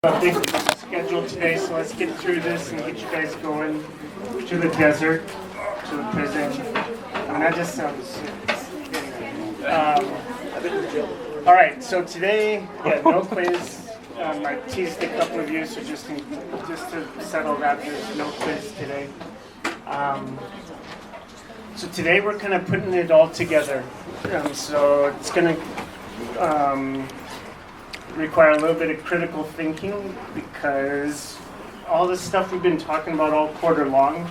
A big schedule today, so let's get through this and get you guys going to the desert, to the prison. I mean, that just sounds. All right, so today, no quiz. I teased a couple of you, so just to settle that, there's no quiz today. So today we're kind of putting it all together. So it's going to require a little bit of critical thinking because all this stuff we've been talking about all quarter long,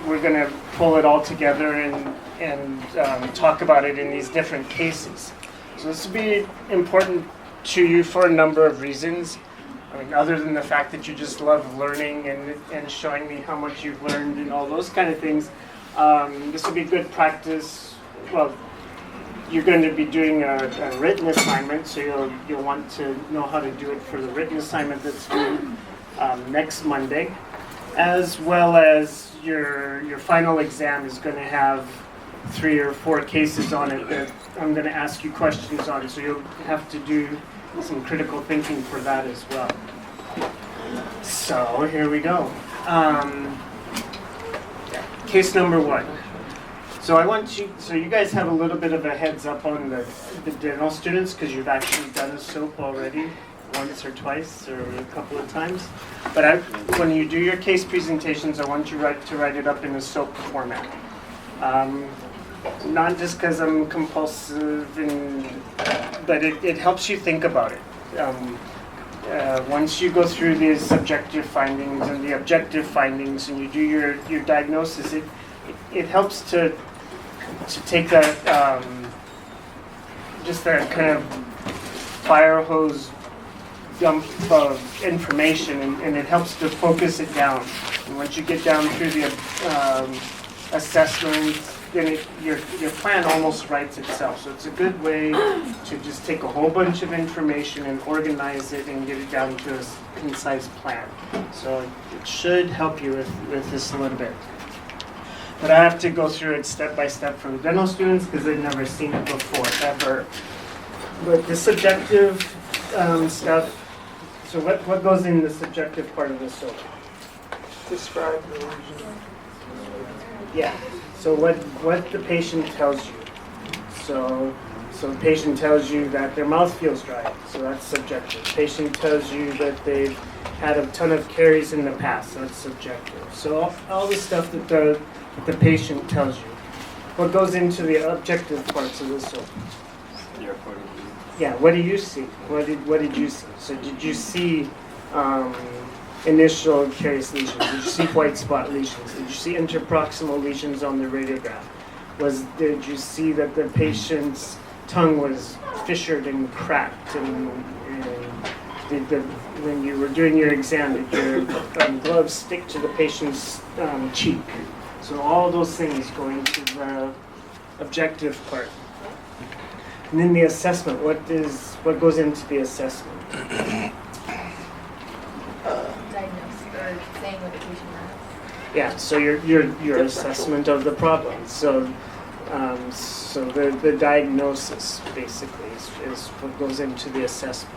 we're going to pull it all together and talk about it in these different cases. So this will be important to you for a number of reasons. I mean, other than the fact that you just love learning and showing me how much you've learned and all those kind of things, this will be good practice. Well, you're going to be doing a written assignment, so you'll want to know how to do it for the written assignment that's due next Monday, as well as your final exam is going to have 3 or 4 cases on it that I'm going to ask you questions on, so you'll have to do some critical thinking for that as well. So here we go. Case number 1. So you guys have a little bit of a heads up on the dental students because you've actually done a SOAP already once or twice or a couple of times. But when you do your case presentations, I want you to write it up in a SOAP format. Not just because I'm compulsive, but it helps you think about it. Once you go through the subjective findings and the objective findings and you do your diagnosis, it helps to take that, just that kind of fire hose dump of information and it helps to focus it down. And once you get down through the assessment, then your plan almost writes itself. So it's a good way to just take a whole bunch of information and organize it and get it down to a concise plan. So it should help you with this a little bit. But I have to go through it step by step for the dental students because they've never seen it before, ever. But the subjective stuff, so what goes in the subjective part of the SOAP? Describe the lesion. Yeah, so what the patient tells you. So the patient tells you that their mouth feels dry, so that's subjective. The patient tells you that they've had a ton of caries in the past, so that's subjective. So all the stuff that the patient tells you. What goes into the objective parts of the SOAP? Your point of view. Yeah, what do you see? What did you see? So did you see initial carious lesions? Did you see white spot lesions? Did you see interproximal lesions on the radiograph? Did you see that the patient's tongue was fissured and cracked? And when you were doing your exam, did your gloves stick to the patient's cheek? So all those things go into the objective part. And then the assessment, what goes into the assessment? Diagnosis or saying what the patient has. Yeah, so your assessment of the problem. So the diagnosis basically is what goes into the assessment.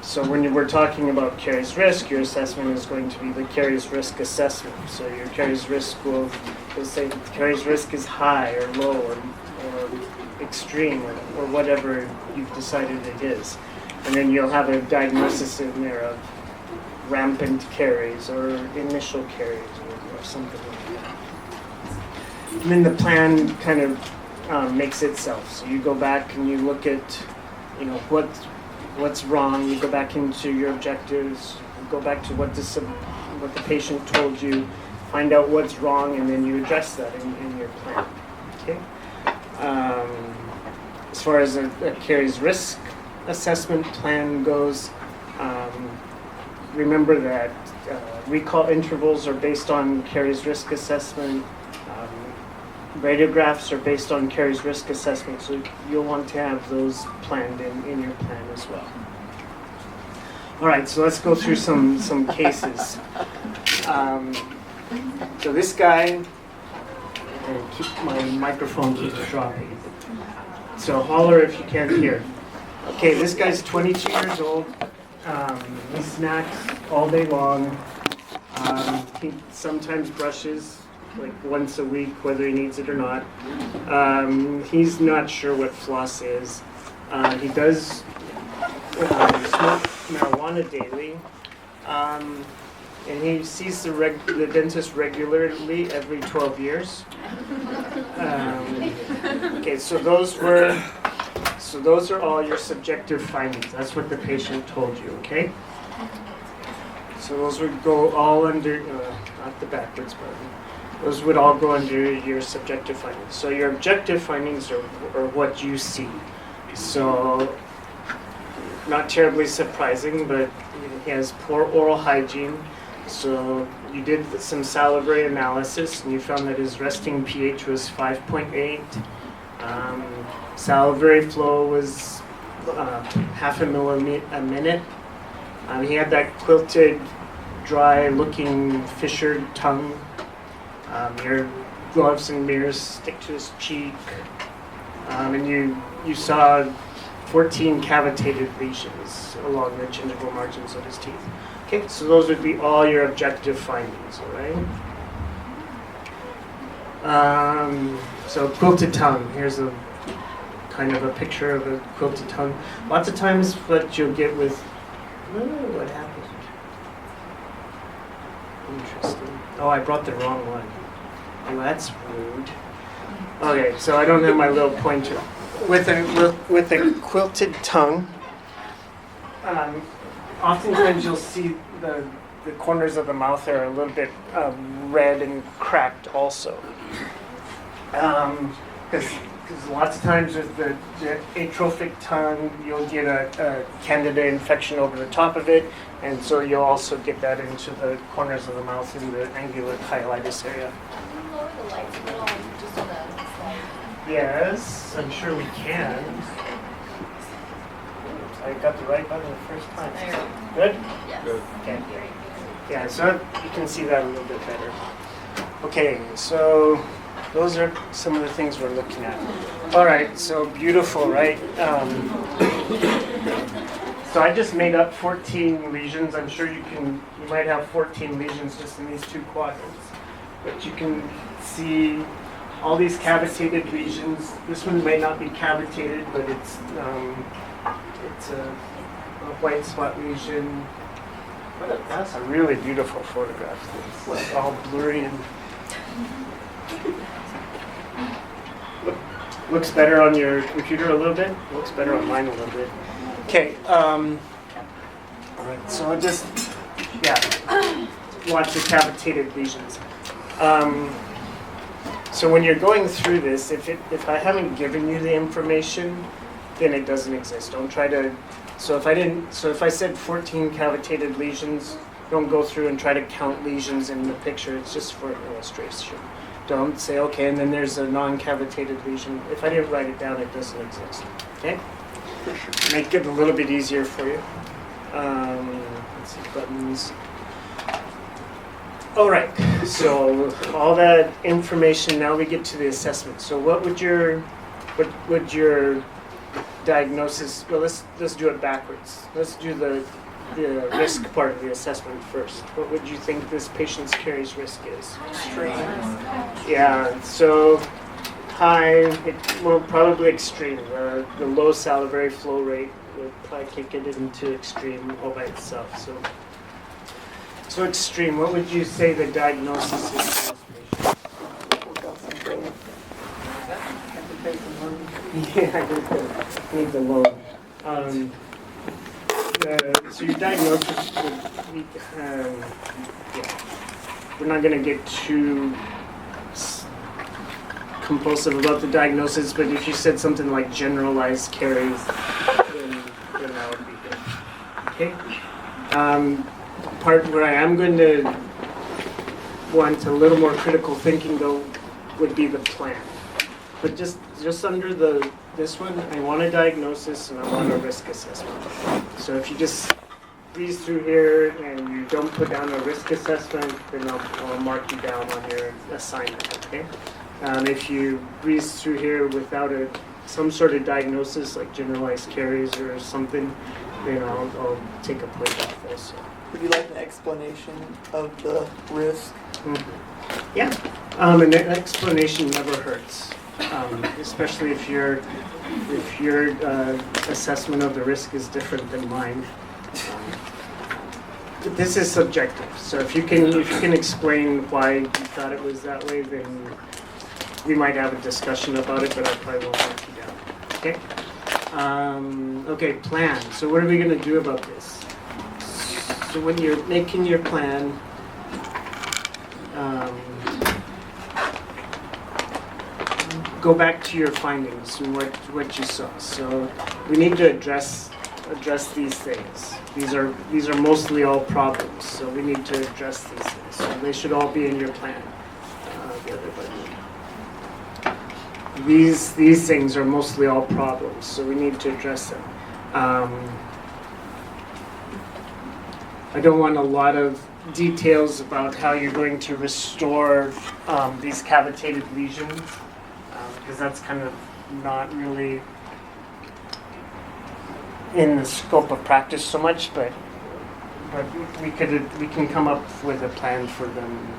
So when we're talking about caries risk, your assessment is going to be the caries risk assessment. So your caries risk will say caries risk is high or low or extreme or whatever you've decided it is. And then you'll have a diagnosis in there of rampant caries or initial caries or something like that. And then the plan kind of makes itself. So you go back and you look at, what's wrong. You go back into your objectives. You go back to what the patient told you. Find out what's wrong, and then you address that in your plan. Okay. As far as a caries risk assessment plan goes, remember that recall intervals are based on caries risk assessment. Radiographs are based on caries risk assessment, so you'll want to have those planned in your plan as well. All right, so let's go through some cases. So this guy, my microphone keeps dropping. So holler if you can't hear. Okay, this guy's 22 years old. He snacks all day long. He sometimes brushes like once a week, whether he needs it or not. He's not sure what floss is. He does smoke marijuana daily. And he sees the dentist regularly every 12 years. Okay, so those are all your subjective findings. That's what the patient told you, okay? So those would go all under, not the backwards button. Those would all go under your subjective findings. So your objective findings are what you see. So not terribly surprising, but he has poor oral hygiene. So you did some salivary analysis and you found that his resting pH was 5.8. Salivary flow was half a milliliter a minute. He had that quilted, dry-looking, fissured tongue. Your gloves and mirrors stick to his cheek. And you saw 14 cavitated lesions along the gingival margins of his teeth. Okay, so those would be all your objective findings, all right? So quilted tongue. Here's a kind of a picture of a quilted tongue. Lots of times what you'll get with, what happened? Interesting. Oh, I brought the wrong one. Oh, that's rude. Okay, so I don't have my little pointer. With a quilted tongue, oftentimes you'll see the corners of the mouth are a little bit red and cracked also. Because lots of times with the atrophic tongue, you'll get a candida infection over the top of it, and so you'll also get that into the corners of the mouth in the angular chylitis area. Can you lower the lights a little, just on the side? Yes, I'm sure we can. I got the right button the first time. There you go. Good? Yes. Good. Okay. Yeah, so you can see that a little bit better. Okay, so those are some of the things we're looking at. All right, so beautiful, right? So I just made up 14 lesions. I'm sure you might have 14 lesions just in these two quadrants. But you can see all these cavitated lesions. This one may not be cavitated, but it's a white spot lesion. That's a really beautiful photograph. It's all blurry and looks better on your computer a little bit. Looks better on mine a little bit. Okay. All right. So just lots of cavitated lesions. So when you're going through this, if I haven't given you the information, then it doesn't exist. Don't try to. So if I said 14 cavitated lesions, don't go through and try to count lesions in the picture. It's just for illustration. Don't say, okay, and then there's a non-cavitated lesion. If I didn't write it down, it doesn't exist. Okay? Make it a little bit easier for you. Let's see, buttons. All right, so all that information, now we get to the assessment. So what would your diagnosis, well, let's do it backwards. Let's do the risk part of the assessment first. What would you think this patient's caries risk is? Extreme. Yeah, so high, probably extreme. The low salivary flow rate would probably kick it into extreme all by itself. So extreme, what would you say the diagnosis is for this patient? Yeah, I need the loan. So your diagnosis would be, we're not going to get too compulsive about the diagnosis, but if you said something like generalized caries, then that would be good. Okay? Part where I am going to want a little more critical thinking, though, would be the plan. But just under this one, I want a diagnosis and I want a risk assessment. So if you just breeze through here and you don't put down a risk assessment, then I'll mark you down on your assignment, okay? If you breeze through here without a some sort of diagnosis like generalized caries or something, then I'll take a plate off also. Would you like an explanation of the risk? Yeah, an explanation never hurts, especially if your assessment of the risk is different than mine. This is subjective, so if you can explain why you thought it was that way, then we might have a discussion about it, but I probably won't mark you down. Okay. Okay, plan. So what are we going to do about this? So when you're making your plan, go back to your findings and what you saw. So we need to address these things. These are mostly all problems, so we need to address these things. So they should all be in your plan. The other button. These things are mostly all problems, so we need to address them. I don't want a lot of details about how you're going to restore these cavitated lesions, because that's kind of not really in the scope of practice so much, but we can come up with a plan for them,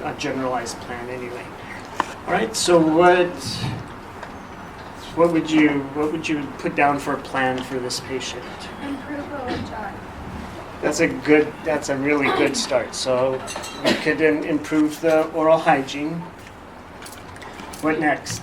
a generalized plan anyway. All right. So what would you put down for a plan for this patient? Improve OHI. That's a really good start. So we could improve the oral hygiene. What next?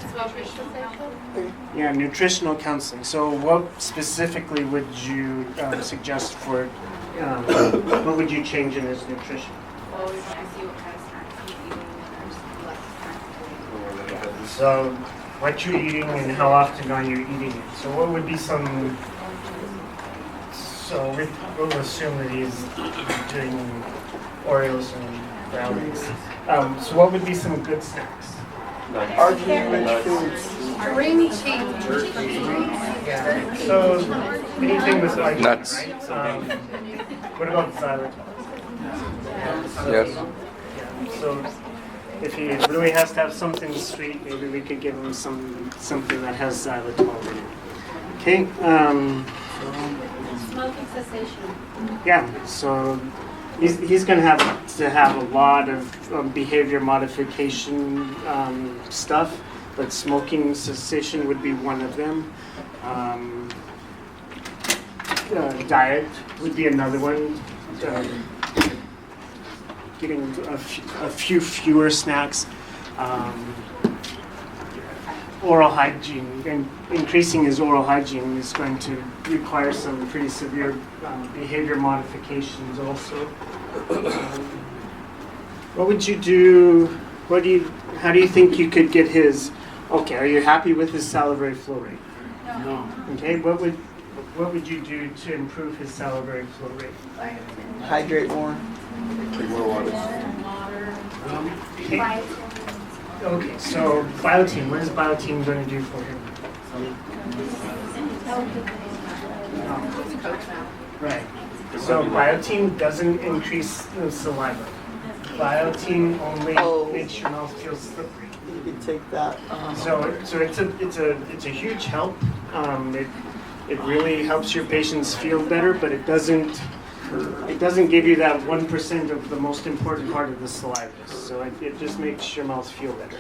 Yeah, nutritional counseling. So what specifically would you suggest for, what would you change in his nutrition? Well, we want to see what kind of snacks he's eating and there's less snacks. So what you're eating and how often are you eating it? So what would be some, so we'll assume that he's doing Oreos and brownies. So what would be some good snacks? Arginine-rich foods. Ring change. Yeah. So anything with arginine, Nuts. right? What about xylitol? Yes. Yeah. So if he really has to have something sweet, maybe we could give him something that has xylitol in it. Okay. Smoking cessation. Yeah. So he's going to have a lot of behavior modification stuff, but smoking cessation would be one of them. Diet would be another one. Getting a few fewer snacks. Oral hygiene, and increasing his oral hygiene is going to require some pretty severe behavior modifications also. What would you do? How do you think you could get his? Okay, are you happy with his salivary flow rate? No. Okay, what would you do to improve his salivary flow rate? Hydrate more. Okay. Okay, so biotin. What is biotin going to do for him? Right. So biotin doesn't increase the saliva. Biotin only makes your mouth feel slippery. You could take that. So it's a huge help. It really helps your patients feel better, but it doesn't give you that 1% of the most important part of the saliva. So it just makes your mouth feel better.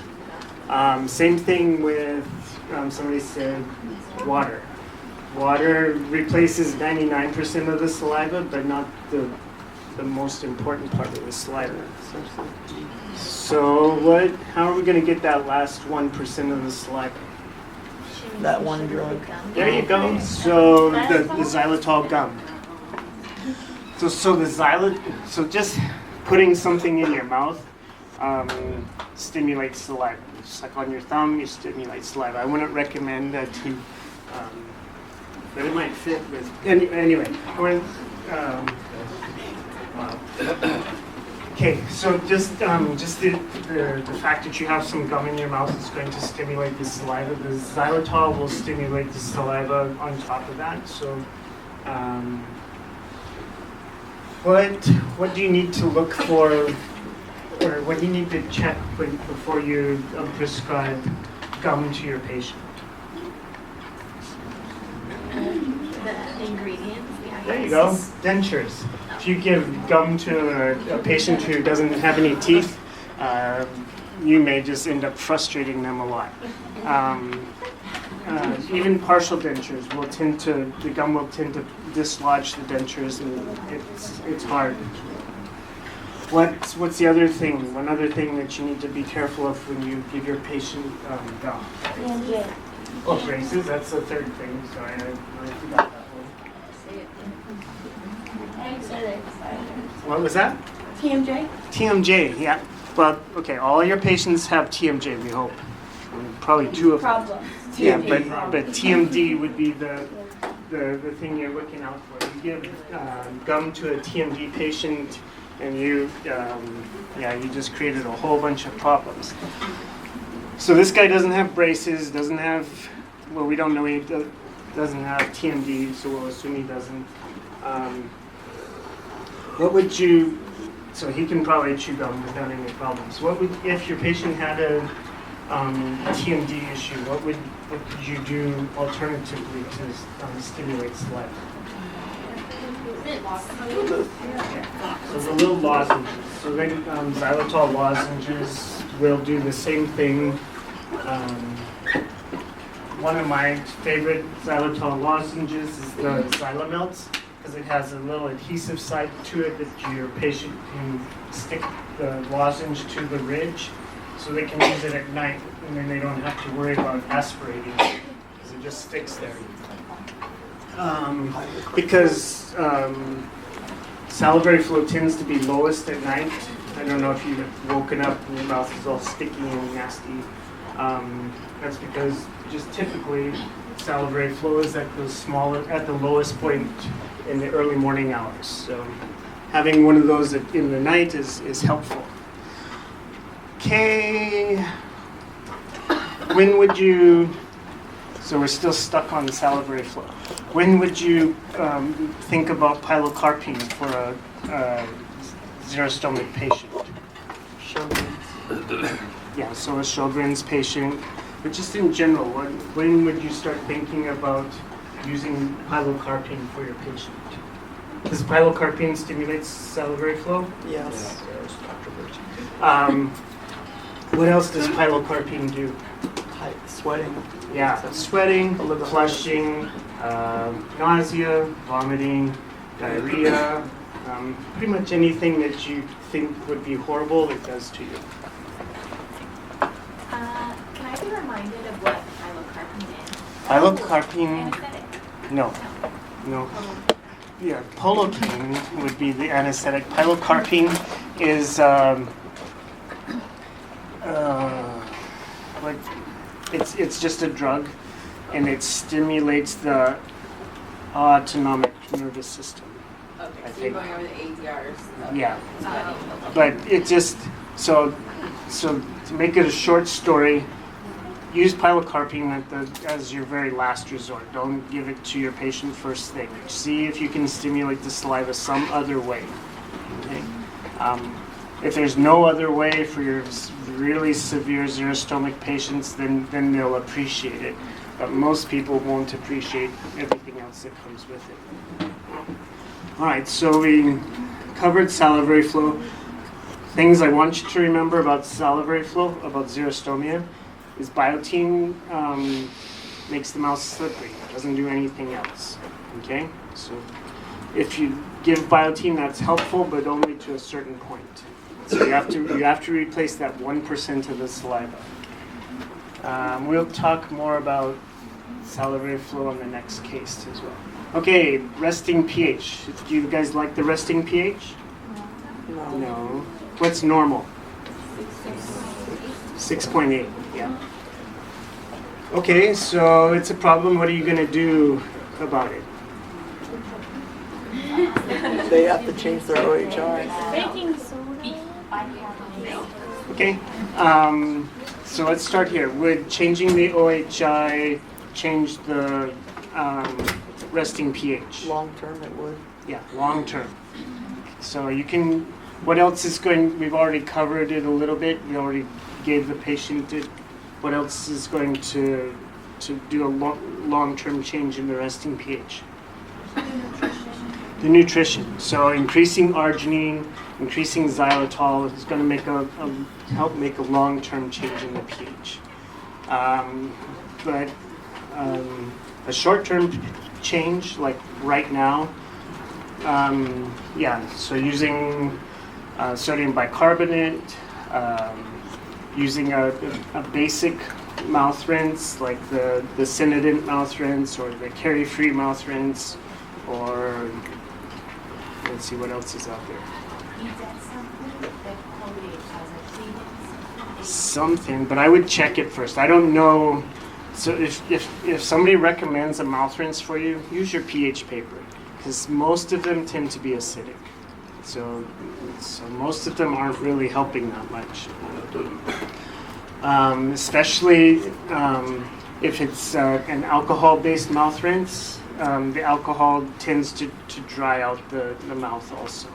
Same thing with somebody said water. Water replaces 99% of the saliva, but not the most important part of the saliva. So how are we going to get that last 1% of the saliva? That one drug. There you go. So the xylitol gum. So just putting something in your mouth stimulates saliva. You suck on your thumb, you stimulate saliva. I wouldn't recommend that to, but it might fit with. Anyway, okay. So just the fact that you have some gum in your mouth is going to stimulate the saliva. The xylitol will stimulate the saliva on top of that. So. What do you need to look for, or what do you need to check before you prescribe gum to your patient? There you go, dentures. If you give gum to a patient who doesn't have any teeth, you may just end up frustrating them a lot. Even partial dentures will the gum will tend to dislodge the dentures, and it's hard. What's the other thing? One other thing that you need to be careful of when you give your patient gum. Oh, braces, that's the third thing. Sorry, I forgot that one. What was that? TMJ? TMJ, yeah. Well, okay, all your patients have TMJ, we hope. Probably two of them. Problems. Yeah, but TMD would be the thing you're looking out for. You give gum to a TMD patient, and you just created a whole bunch of problems. So this guy doesn't have braces, we don't know he doesn't have TMD, so we'll assume he doesn't. So he can probably chew gum without any problems. If your patient had a TMD issue, what would you do alternatively to stimulate saliva? So the little lozenges. So then xylitol lozenges will do the same thing. One of my favorite xylitol lozenges is the Xylamelts, because it has a little adhesive side to it that your patient can stick the lozenge to the ridge, so they can use it at night, and then they don't have to worry about aspirating because it just sticks there. Because salivary flow tends to be lowest at night. I don't know if you've woken up and your mouth is all sticky and nasty. That's because just typically salivary flow is at the lowest point in the early morning hours. So having one of those in the night is helpful. Okay. When would you? So we're still stuck on the salivary flow. When would you think about pilocarpine for a xerostomach patient? Sjogren's. Yeah, so a Sjogren's patient. But just in general, when would you start thinking about using pilocarpine for your patient? Does pilocarpine stimulate salivary flow? Yes. What else does pilocarpine do? Sweating. Yeah, sweating, A little flushing, nausea, vomiting, diarrhea, pretty much anything that you think would be horrible, it does to you. Can I be reminded of what pilocarpine is? Pilocarpine, Anesthetic? no. Yeah, Polocaine would be the anesthetic. Pilocarpine is it's just a drug, and it stimulates the autonomic nervous system. Okay, I so think. you're going over the ADRs. Yeah. Sweating. But it just so to make it a short story, use pilocarpine as your very last resort. Don't give it to your patient first thing. See if you can stimulate the saliva some other way. Okay. If there's no other way for your really severe xerostomach patients, then they'll appreciate it. But most people won't appreciate everything else that comes with it. All right, so we covered salivary flow. Things I want you to remember about salivary flow, about xerostomia, is biotin makes the mouth slippery. It doesn't do anything else. Okay, so if you give biotin, that's helpful, but only to a certain point. So you have to replace that 1% of the saliva. We'll talk more about salivary flow in the next case as well. Okay, resting pH. Do you guys like the resting pH? No. What's normal? 6.8. Yeah. Okay, so it's a problem. What are you going to do about it? They have to change their OHI. Baking soda. Okay, so let's start here. Would changing the OHI change the resting pH? Long term, it would. Yeah, long term. So you can, what else is we've already covered it a little bit. We already gave the patient it. What else is going to do a long-term change in the resting pH? The nutrition. So increasing arginine, increasing xylitol is going to make help make a long-term change in the pH. But a short-term change, like right now, so using sodium bicarbonate, using a basic mouth rinse like the Synodent mouth rinse or the Carry-Free mouth rinse, or let's see what else is out there. Is that something that Colgate has a cleanance? Something, but I would check it first. I don't know. So if somebody recommends a mouth rinse for you, use your pH paper, because most of them tend to be acidic. So most of them aren't really helping that much. Especially if it's an alcohol-based mouth rinse, the alcohol tends to dry out the mouth also.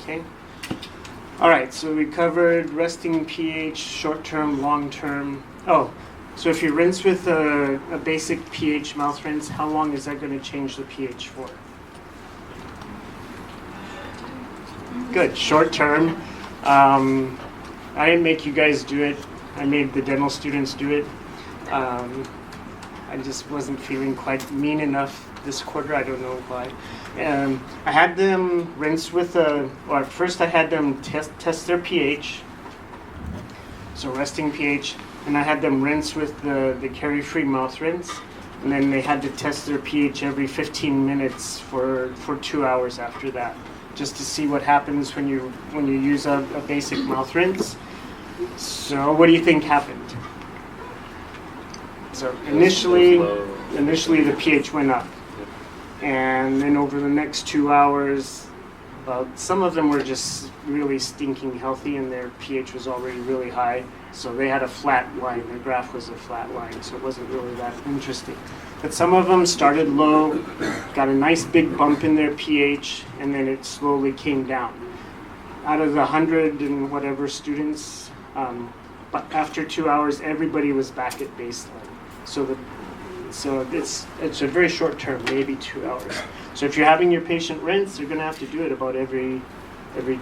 Okay. All right. So we covered resting pH, short-term, long-term. Oh, so if you rinse with a basic pH mouth rinse, how long is that going to change the pH for? Good. Short-term. I didn't make you guys do it. I made the dental students do it. I just wasn't feeling quite mean enough this quarter. I don't know why. I had them rinse with first I had them test their pH, so resting pH, and I had them rinse with the Carry-Free mouth rinse, and then they had to test their pH every 15 minutes for 2 hours after that, just to see what happens when you use a basic mouth rinse. So what do you think happened? So initially the pH went up, and then over the next 2 hours, some of them were just really stinking healthy and their pH was already really high, so they had a flat line. Their graph was a flat line, so it wasn't really that interesting. But some of them started low, got a nice big bump in their pH, and then it slowly came down. Out of the 100 and whatever students, but after 2 hours, everybody was back at baseline. So it's a very short term, maybe 2 hours. So if you're having your patient rinse, you're going to have to do it about every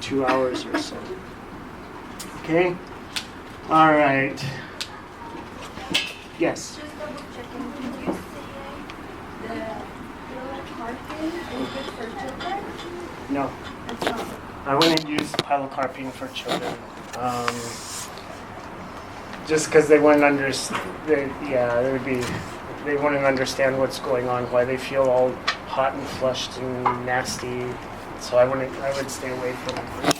2 hours or so. Okay. All right. Yes. Just double checking. Did you say the pilocarpine is good for children? No, That's not. I wouldn't use pilocarpine for children. Just because they wouldn't understand. They wouldn't understand what's going on, why they feel all hot and flushed and nasty. So I would stay away from it.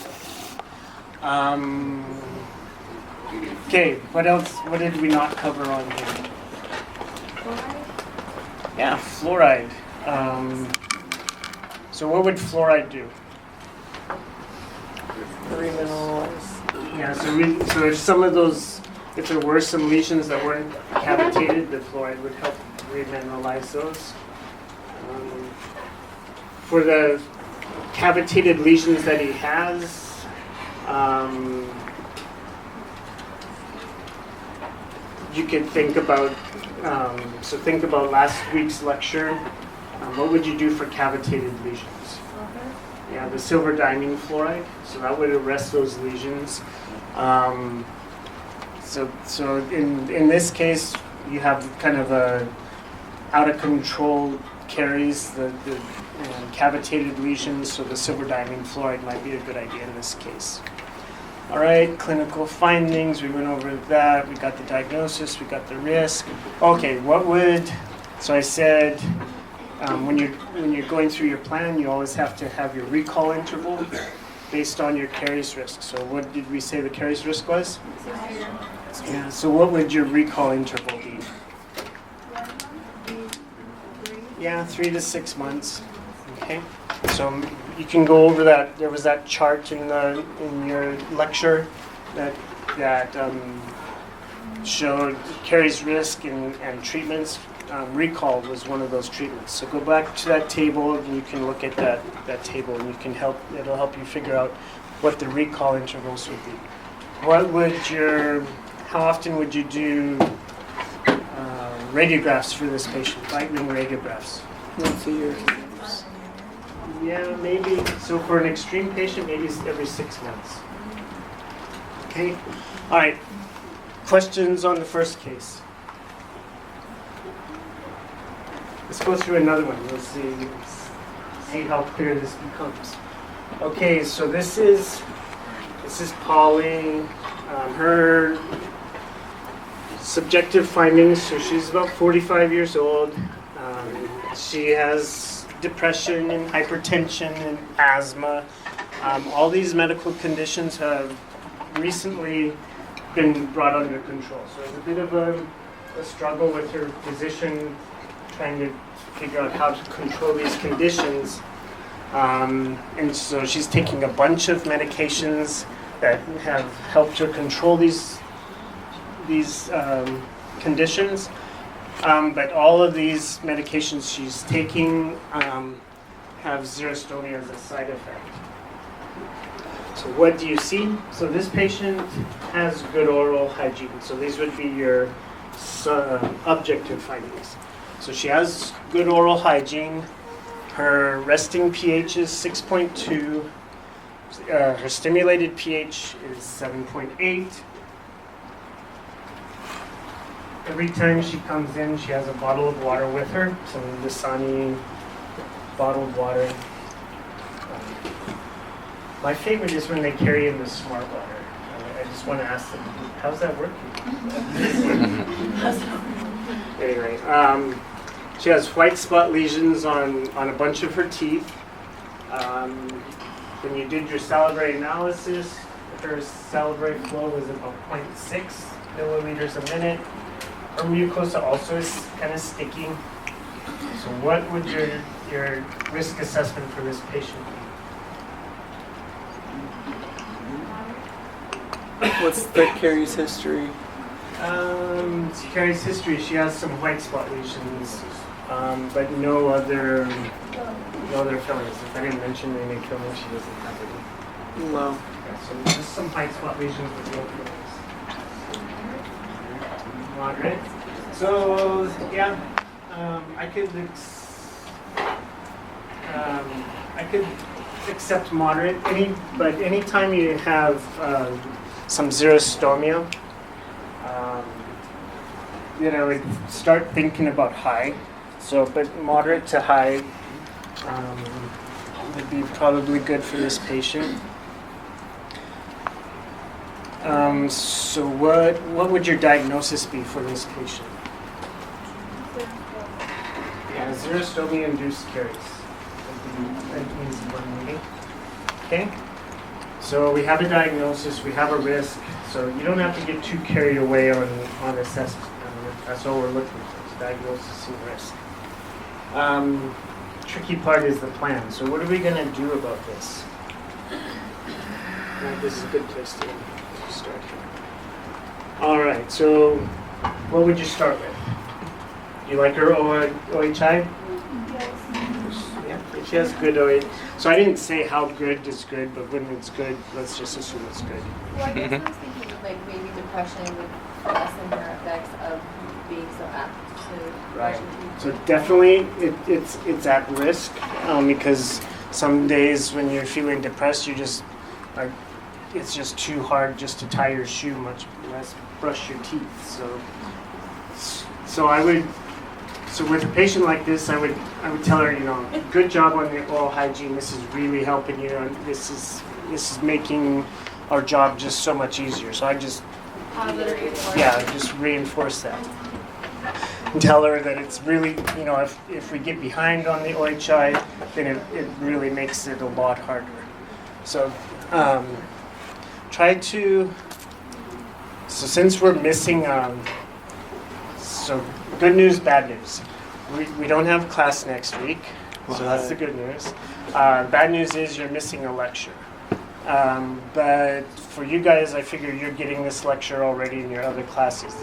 Okay, what else? What did we not cover on here? Yeah, fluoride. So what would fluoride do? Remineralize. Yeah, so if there were some lesions that weren't cavitated, the fluoride would help remineralize those. For the cavitated lesions that he has, you could think about, think about last week's lecture. What would you do for cavitated lesions? Yeah, the silver diamine fluoride. So that would arrest those lesions. So in this case, you have kind of a out of control caries, the cavitated lesions. So the silver diamine fluoride might be a good idea in this case. All right, clinical findings. We went over that. We got the diagnosis. We got the risk. Okay, so I said when you're going through your plan, you always have to have your recall interval based on your caries risk. So what did we say the caries risk was? 6 years. Yeah. So what would your recall interval be? 3. Yeah, 3 to 6 months. Okay. So you can go over that. There was that chart in your lecture that showed caries risk and treatments. Recall was one of those treatments. So go back to that table and you can look at that table and it'll help you figure out what the recall intervals would be. How often would you do radiographs for this patient, right-wing radiographs? Once a year. Yeah, maybe. So for an extreme patient, maybe it's every 6 months. Okay. All right. Questions on the first case? Let's go through another one. We'll see how clear this becomes. Okay, so this is Polly. Her subjective findings. So she's about 45 years old. She has depression and hypertension and asthma. All these medical conditions have recently been brought under control. So it's a bit of a struggle with her physician trying to figure out how to control these conditions. And so she's taking a bunch of medications that have helped her control these conditions. But all of these medications she's taking have xerostomia as a side effect. So what do you see? So this patient has good oral hygiene. So these would be your objective findings. So she has good oral hygiene. Her resting pH is 6.2. Her stimulated pH is 7.8. Every time she comes in, she has a bottle of water with her. Some Dasani bottled water. My favorite is when they carry in the smart water. I just want to ask them, how's that working? Anyway, she has white spot lesions on a bunch of her teeth. When you did your salivary analysis, her salivary flow was about 0.6 milliliters a minute. Her mucosa also is kind of sticky. So what would your risk assessment for this patient be? What's the Carrie's history? Carrie's history, she has some white spot lesions, but no other fillings. If I didn't mention any fillings, she doesn't have any. No. Yeah, so just some white spot lesions with no fillings. Moderate. So yeah, I could accept moderate. But anytime you have some xerostomia, start thinking about high. So, but moderate to high would be probably good for this patient. So what would your diagnosis be for this patient? Yeah, xerostomia-induced caries. That means one meeting. Okay? So we have a diagnosis, we have a risk, so you don't have to get too carried away on assessment. That's all we're looking for, is diagnosis and risk. Tricky part is the plan. So what are we going to do about this? Well, this is a good place to start here. All right, so what would you start with? You like her OHI? Yeah, she has good OHI. So I didn't say how good is good, but when it's good, let's just assume it's good. Well, I guess I was thinking like maybe depression would lessen her effects of being so apt to Right. So definitely it's at risk because some days when you're feeling depressed, you just like it's just too hard just to tie your shoe, much less brush your teeth. So with a patient like this, I would tell her, good job on the oral hygiene. This is really helping you, and this is making our job just so much easier. So I just just reinforce that. And tell her that it's really, if we get behind on the OHI, then it really makes it a lot harder. So so since we're missing, so good news, bad news. We don't have class next week, so that's the good news. Bad news is you're missing a lecture. But for you guys, I figure you're getting this lecture already in your other classes.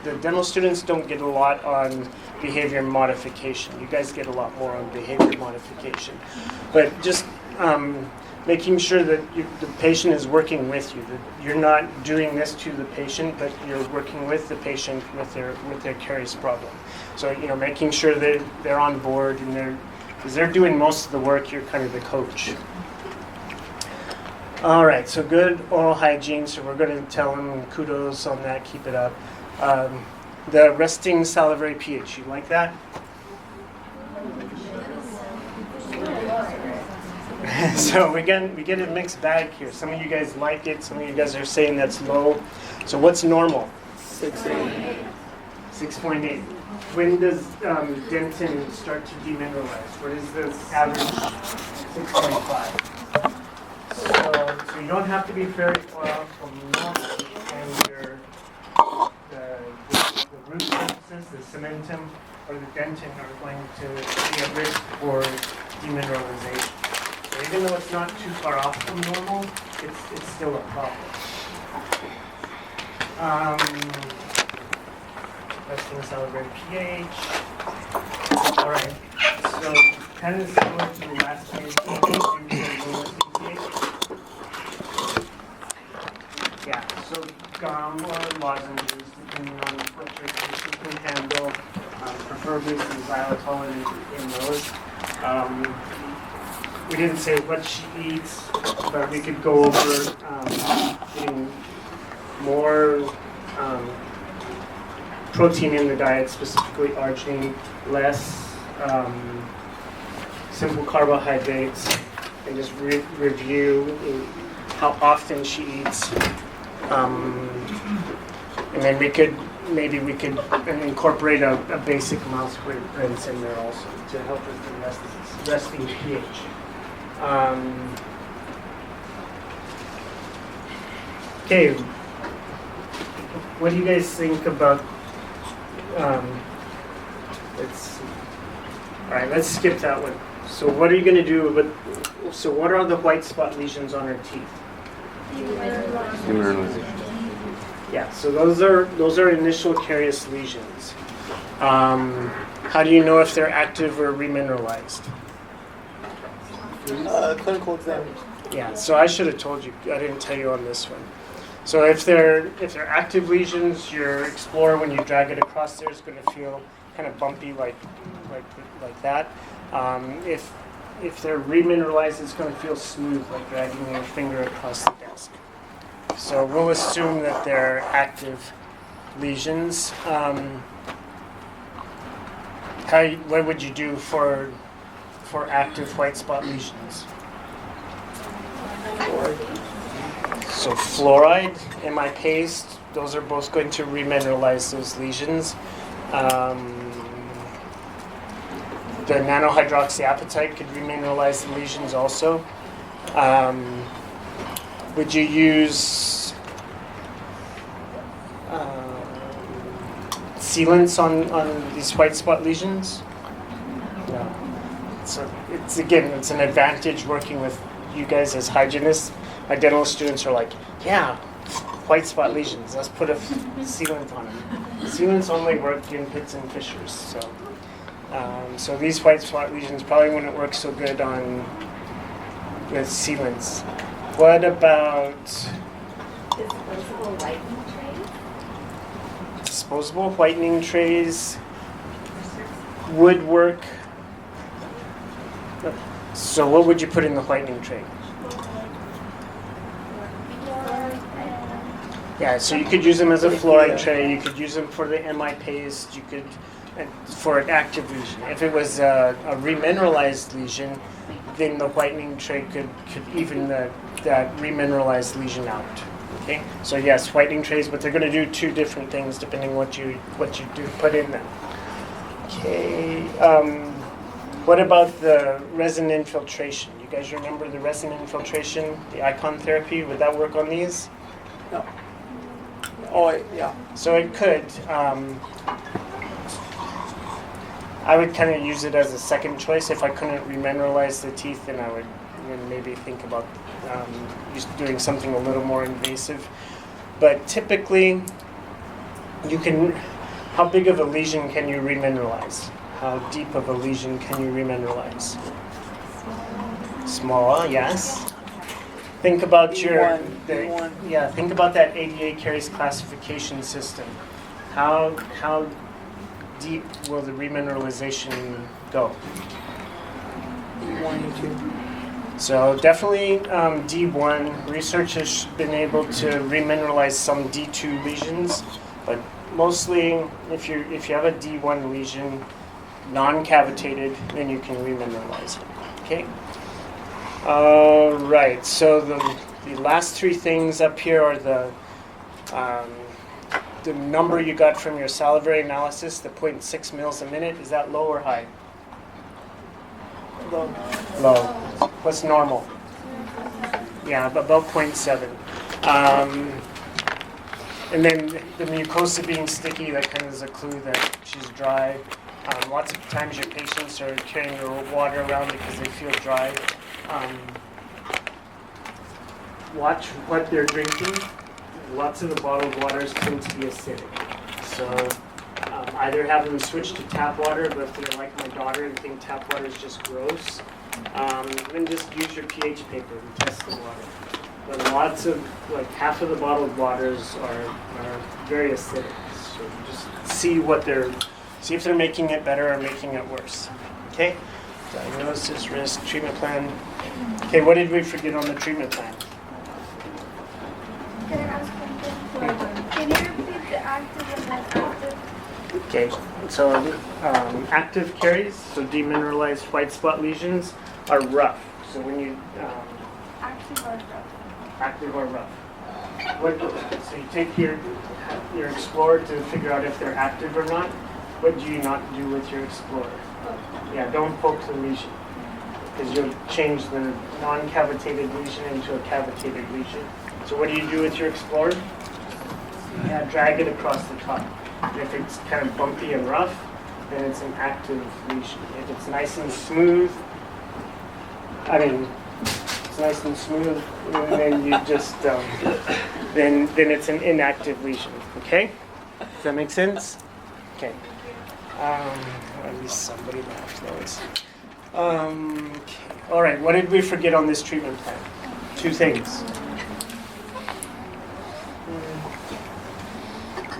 The dental students don't get a lot on behavior modification. You guys get a lot more on behavior modification. But just making sure that the patient is working with you, that you're not doing this to the patient, but you're working with the patient with their caries problem. So making sure that they're on board and because they're doing most of the work. You're kind of the coach. All right, so good oral hygiene. So we're going to tell them kudos on that. Keep it up. The resting salivary pH. You like that? So we get a mixed bag here. Some of you guys like it. Some of you guys are saying that's low. So what's normal? 6.8. 6.8. When does Denton start to demineralize? What is the average? 6.5. So you don't have to be very far off from normal, and the root surfaces, the cementum or the dentin, are going to be at risk for demineralization. So even though it's not too far off from normal, it's still a problem. Resting salivary pH. All right. So kind of similar to the last page. Yeah. So gum or lozenges, depending on what your patient can handle. Preferably some xylitol in those. We didn't say what she eats, but we could go over getting more protein in the diet, specifically arginine, less simple carbohydrates, and just review how often she eats. And then maybe we could incorporate a basic mouse rinse in there also to help with the resting pH. Okay, what do you guys think about? Let's see. All right, let's skip that one. So, what are you going to do with? So, what are the white spot lesions on her teeth? Demineralization. Yeah, so those are initial carious lesions. How do you know if they're active or remineralized? Clinical exam. Yeah, so I should have told you. I didn't tell you on this one. So if they're active lesions, your Explorer, when you drag it across there, is going to feel kind of bumpy like that. If they're remineralized, it's going to feel smooth, like dragging your finger across the desk. So we'll assume that they're active lesions. What would you do for active white spot lesions? So fluoride, MI paste, those are both going to remineralize those lesions. The nanohydroxyapatite could remineralize the lesions also. Would you use sealants on these white spot lesions? No. So it's an advantage working with you guys as hygienists. My dental students are like, yeah, white spot lesions, let's put a sealant on them. Sealants only work in pits and fissures, so these white spot lesions probably wouldn't work so good with sealants. What about Disposable whitening trays? disposable whitening trays? Would work. So what would you put in the whitening tray? Yeah, so you could use them as a fluoride tray. You could use them for the MI paste. You could for an active lesion. If it was a remineralized lesion, then the whitening tray could even that remineralized lesion out. Okay, so yes, whitening trays, but they're going to do two different things depending what you do put in them. Okay, what about the resin infiltration? You guys remember the resin infiltration, the icon therapy? Would that work on these? No. Oh, yeah. So it could. I would kind of use it as a second choice. If I couldn't remineralize the teeth, then I would maybe think about just doing something a little more invasive. But typically, you can. How big of a lesion can you remineralize? How deep of a lesion can you remineralize? Small, yes. Think about B1. Think about that ADA caries classification system. How deep will the remineralization go? D1 and 2. So definitely D1. Research has been able to remineralize some D2 lesions, but mostly if you have a D1 lesion, non-cavitated, then you can remineralize it. Okay. Right. So the last three things up here are the number you got from your salivary analysis, the 0.6 mils a minute. Is that low or high? Low. Low. What's normal? Yeah, about 0.7. And then the mucosa being sticky, that kind of is a clue that she's dry. Lots of times your patients are carrying their water around because they feel dry. Watch what they're drinking. Lots of the bottled waters tend to be acidic. So either have them switch to tap water, but if they're like my daughter and think tap water is just gross, then just use your pH paper and test the water. But lots of, like half of the bottled waters are very acidic. So just see if they're making it better or making it worse. Okay? Diagnosis, risk, treatment plan. Okay, what did we forget on the treatment plan? Can I ask something? Can you repeat the active and non-active? Okay, so active caries, so demineralized white spot lesions, are rough. So when you Active or drug? active or rough. So you take your Explorer to figure out if they're active or not. What do you not do with your Explorer? Yeah, don't poke the lesion, because you'll change the non-cavitated lesion into a cavitated lesion. So what do you do with your Explorer? Yeah, drag it across the top. And if it's kind of bumpy and rough, then it's an active lesion. If it's nice and smooth, it's nice and smooth, and then you just, then it's an inactive lesion. Okay? Does that make sense? Okay. At least somebody laughed those. Okay. All right. What did we forget on this treatment plan? Two things.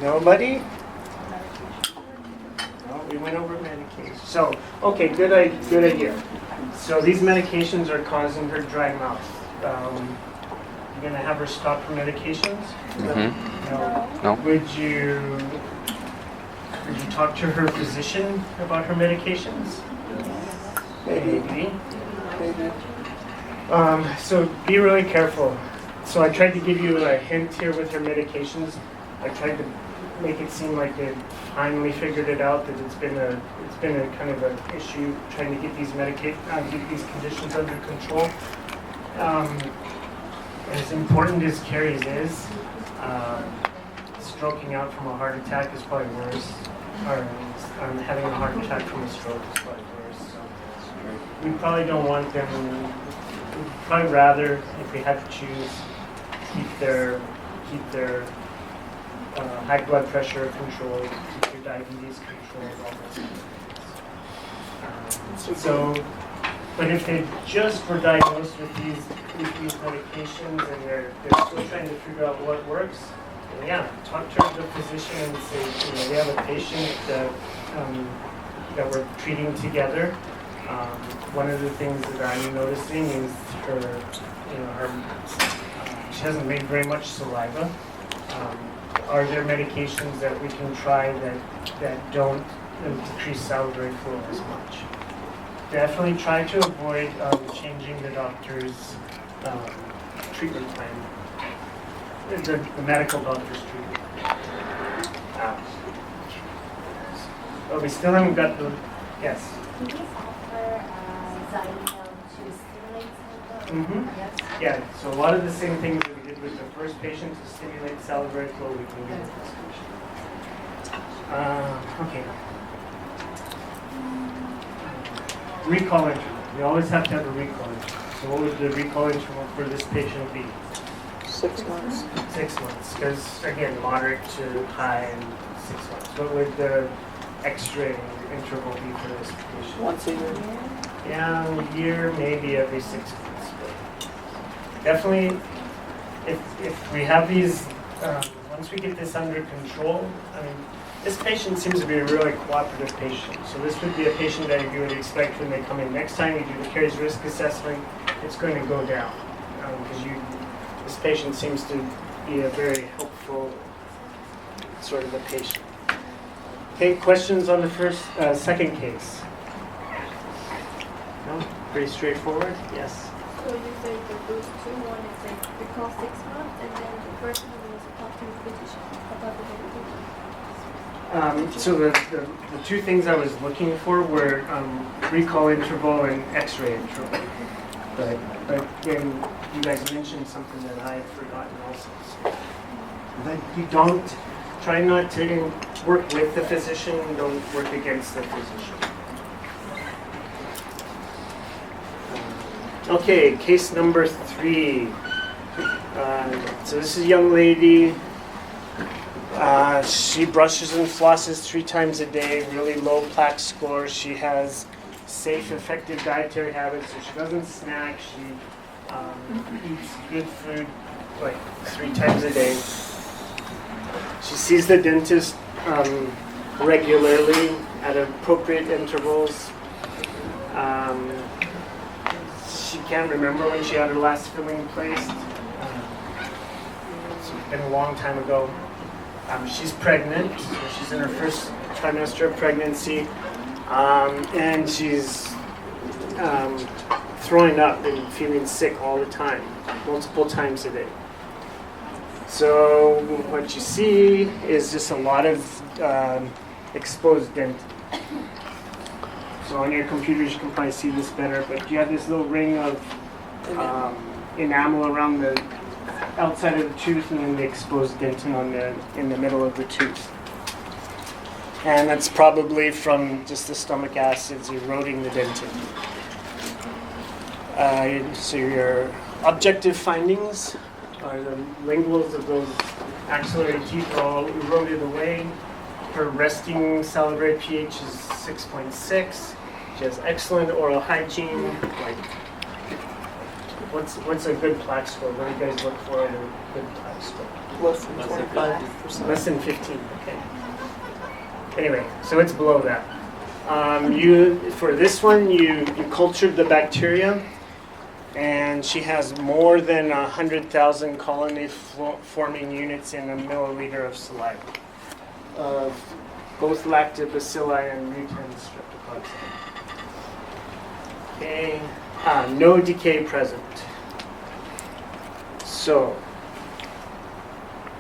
Nobody? No, we went over medications. So, okay, good idea. So these medications are causing her dry mouth. You're gonna have her stop her medications? No. Would you talk to her physician about her medications? Maybe. So be really careful. So I tried to give you a hint here with her medications. I tried to make it seem like they finally figured it out, that it's been a kind of an issue trying to get these conditions under control. As important as caries is, stroking out from a heart attack is probably worse. Or having a heart attack from a stroke is probably worse. So we probably don't want them. We'd probably rather, if we had to choose, keep their high blood pressure controlled, keep your diabetes controlled, all those things. But if they just were diagnosed with these medications and they're still trying to figure out what works, then yeah, talk to the physician and say, we have a patient that we're treating together. One of the things that I'm noticing is she hasn't made very much saliva. Are there medications that we can try that don't decrease salivary flow as much? Definitely try to avoid changing the doctor's treatment plan, the medical doctor's treatment. Oh, we still haven't got the, yes. Do we offer Xylitol to stimulate Mm-hmm. Yes. Yeah, so a lot of the same things that we did with the first patient to stimulate salivary flow, we can do with this patient. Okay. Recall interval. We always have to have a recall interval. So what would the recall interval for this patient be? 6 months. 6 months, because again, moderate to high and 6 months. What would the X-ray interval be for this patient? Once a year. Yeah, a year, maybe every 6 months. But definitely, if we have these, once we get this under control, This patient seems to be a really cooperative patient. So this would be a patient that you would expect when they come in next time you do the caries risk assessment, it's going to go down. Because this patient seems to be a very helpful sort of a patient. Okay, questions on the second case? No? Pretty straightforward? Yes. So you say the first two, one is like the cost 6 months, and then the first one was a cognitive physician about the medication. So the two things I was looking for were recall interval and X-ray interval. But then you guys mentioned something that I had forgotten also. So that you don't try not to work with the physician, don't work against the physician. Okay, case number 3. So this is a young lady. She brushes and flosses 3 times a day, really low plaque score. She has safe, effective dietary habits, so she doesn't snack. She eats good food like 3 times a day. She sees the dentist regularly at appropriate intervals. She can't remember when she had her last filling placed. It's been a long time ago. She's pregnant. So she's in her first trimester of pregnancy. And she's throwing up and feeling sick all the time, multiple times a day. So what you see is just a lot of exposed dentin. So on your computers you can probably see this better, but you have this little ring of enamel around the outside of the tooth and then the exposed dentin in the middle of the tooth. And that's probably from just the stomach acids eroding the dentin. So your objective findings are the linguals of those axillary teeth are all eroded away. Her resting salivary pH is 6.6. She has excellent oral hygiene. Like, what's a good plaque score? What do you guys look for in a good plaque score? Less than 25%. Less than 15. Okay. Anyway, so it's below that. For this one, you cultured the bacteria, and she has more than 100,000 colony-forming units in a milliliter of saliva of both lactobacilli and mutant streptococci. Okay, no decay present. So,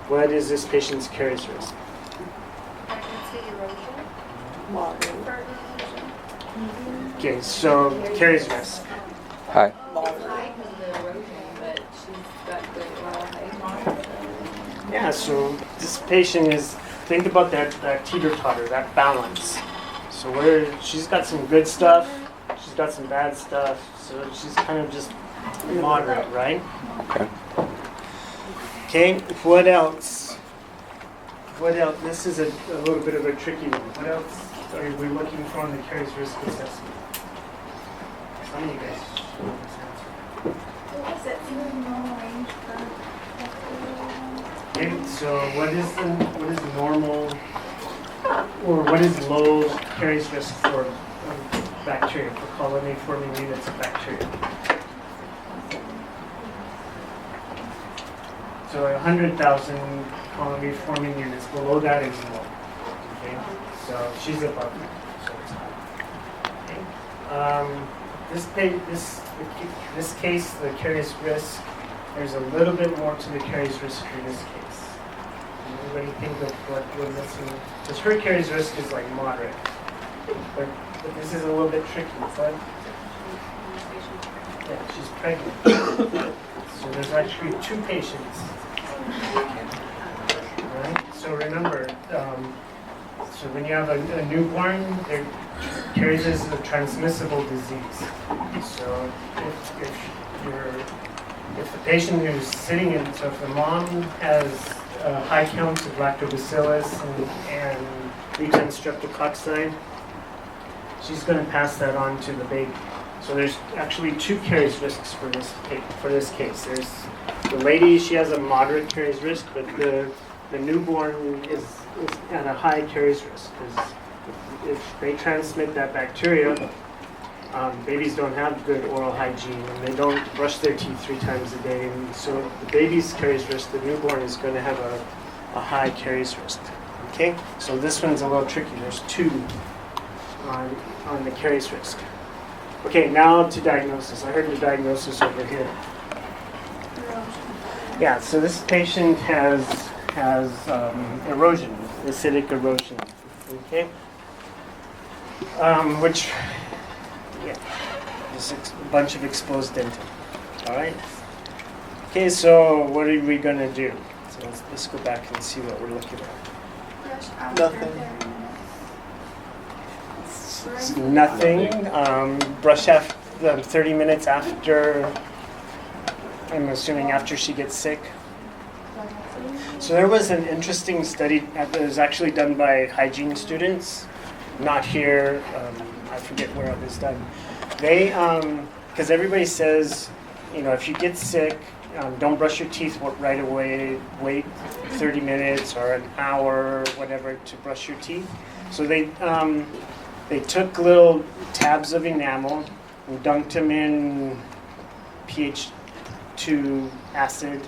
what is this patient's caries risk? Pregnancy erosion. Moderate. Fertilization. Okay, so caries risk. Hi. Moderate. High because of the erosion, but she's got good oral hygiene. Yeah, so this patient is, think about that teeter-totter, that balance. So she's got some good stuff, she's got some bad stuff, so she's kind of just moderate, right? Okay. Okay, what else? What else? This is a little bit of a tricky one. What else are we looking for in the caries risk assessment? Some of you guys know this answer. What was it? Normal range for Okay, so what is normal, or what is low caries risk for bacteria, for colony-forming units of bacteria? So 100,000 colony-forming units, below that is low. Okay, so she's above that, so it's high. Okay. This case, the caries risk, there's a little bit more to the caries risk for this case. Anybody think of what we're missing? Because her caries risk is like moderate, but this is a little bit tricky. But yeah, she's pregnant. So there's actually 2 patients. Right? So remember, so when you have a newborn, their caries is a transmissible disease. So if the patient who's sitting in, so if the mom has high counts of lactobacillus and mutant streptococci, she's going to pass that on to the baby. So there's actually 2 caries risks for this case. There's the lady, she has a moderate caries risk, but the newborn is is at a high caries risk because if they transmit that bacteria, babies don't have good oral hygiene and they don't brush their teeth 3 times a day. And so the baby's caries risk, the newborn, is going to have a high caries risk. Okay, so this one's a little tricky. There's 2 on the caries risk. Okay, now to diagnosis. I heard the diagnosis over here. Yeah, so this patient has erosion, acidic erosion. Okay, which, yeah, just a bunch of exposed dentin. All right. Okay, so what are we gonna do? So let's go back and see what we're looking at. Brush after Nothing. 30 minutes. Nothing. Brush after 30 minutes after. I'm assuming after she gets sick. So there was an interesting study that was actually done by hygiene students, not here. I forget where it was done. They, because everybody says, if you get sick, don't brush your teeth right away. Wait 30 minutes or an hour, or whatever, to brush your teeth. So they took little tabs of enamel and dunked them in pH 2 acid,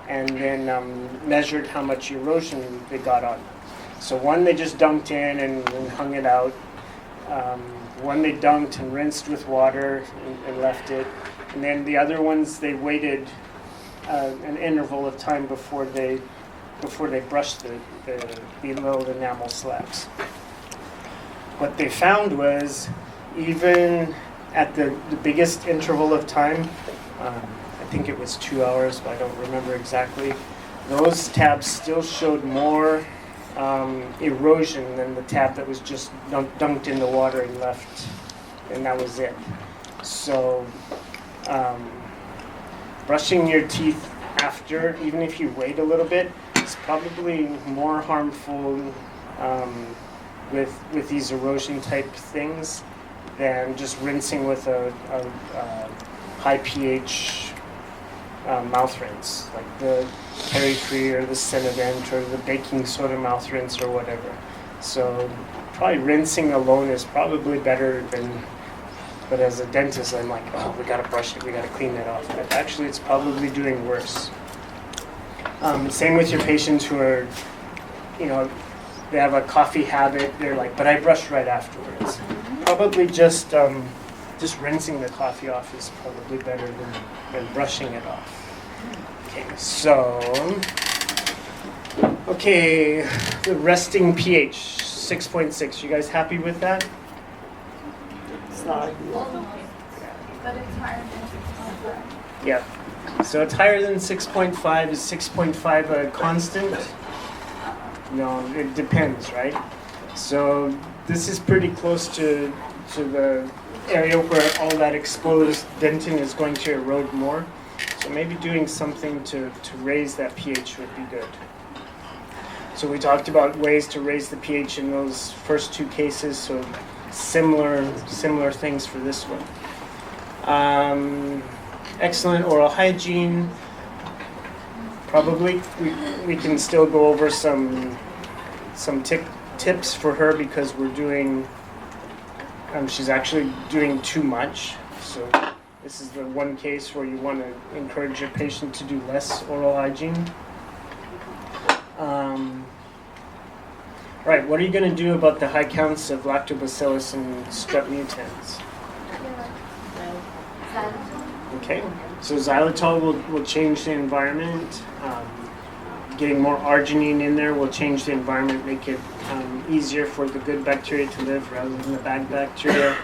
and then measured how much erosion they got on. So one they just dunked in and hung it out. One they dunked and rinsed with water and left it. And then the other ones they waited an interval of time before they brushed the little enamel slabs. What they found was, even at the biggest interval of time, I think it was 2 hours, but I don't remember exactly, those tabs still showed more erosion than the tab that was just dunked in the water and left, and that was it. So brushing your teeth after, even if you wait a little bit, is probably more harmful with these erosion type things than just rinsing with a high pH mouth rinse, like the Carefree or the Senevent or the baking soda mouth rinse or whatever. So probably rinsing alone is probably better than, but as a dentist I'm like, oh, we gotta brush it, we gotta clean that off. But actually it's probably doing worse. Same with your patients who are, they have a coffee habit, they're like, but I brush right afterwards. Probably just rinsing the coffee off is probably better than brushing it off. Okay, so, the resting pH, 6.6. You guys happy with that? It's not ideal. But it's higher than 6.5. Yeah. So it's higher than 6.5. Is 6.5 a constant? No, it depends, right? So this is pretty close to the area where all that exposed dentin is going to erode more. So maybe doing something to raise that pH would be good. So we talked about ways to raise the pH in those first 2 cases, so similar things for this one. Excellent oral hygiene. Probably we can still go over some tips for her because we're doing, she's actually doing too much. So this is the one case where you want to encourage your patient to do less oral hygiene. Right, what are you going to do about the high counts of lactobacillus and strep mutans? Okay, so xylitol will change the environment. Getting more arginine in there will change the environment, make it easier for the good bacteria to live rather than the bad bacteria.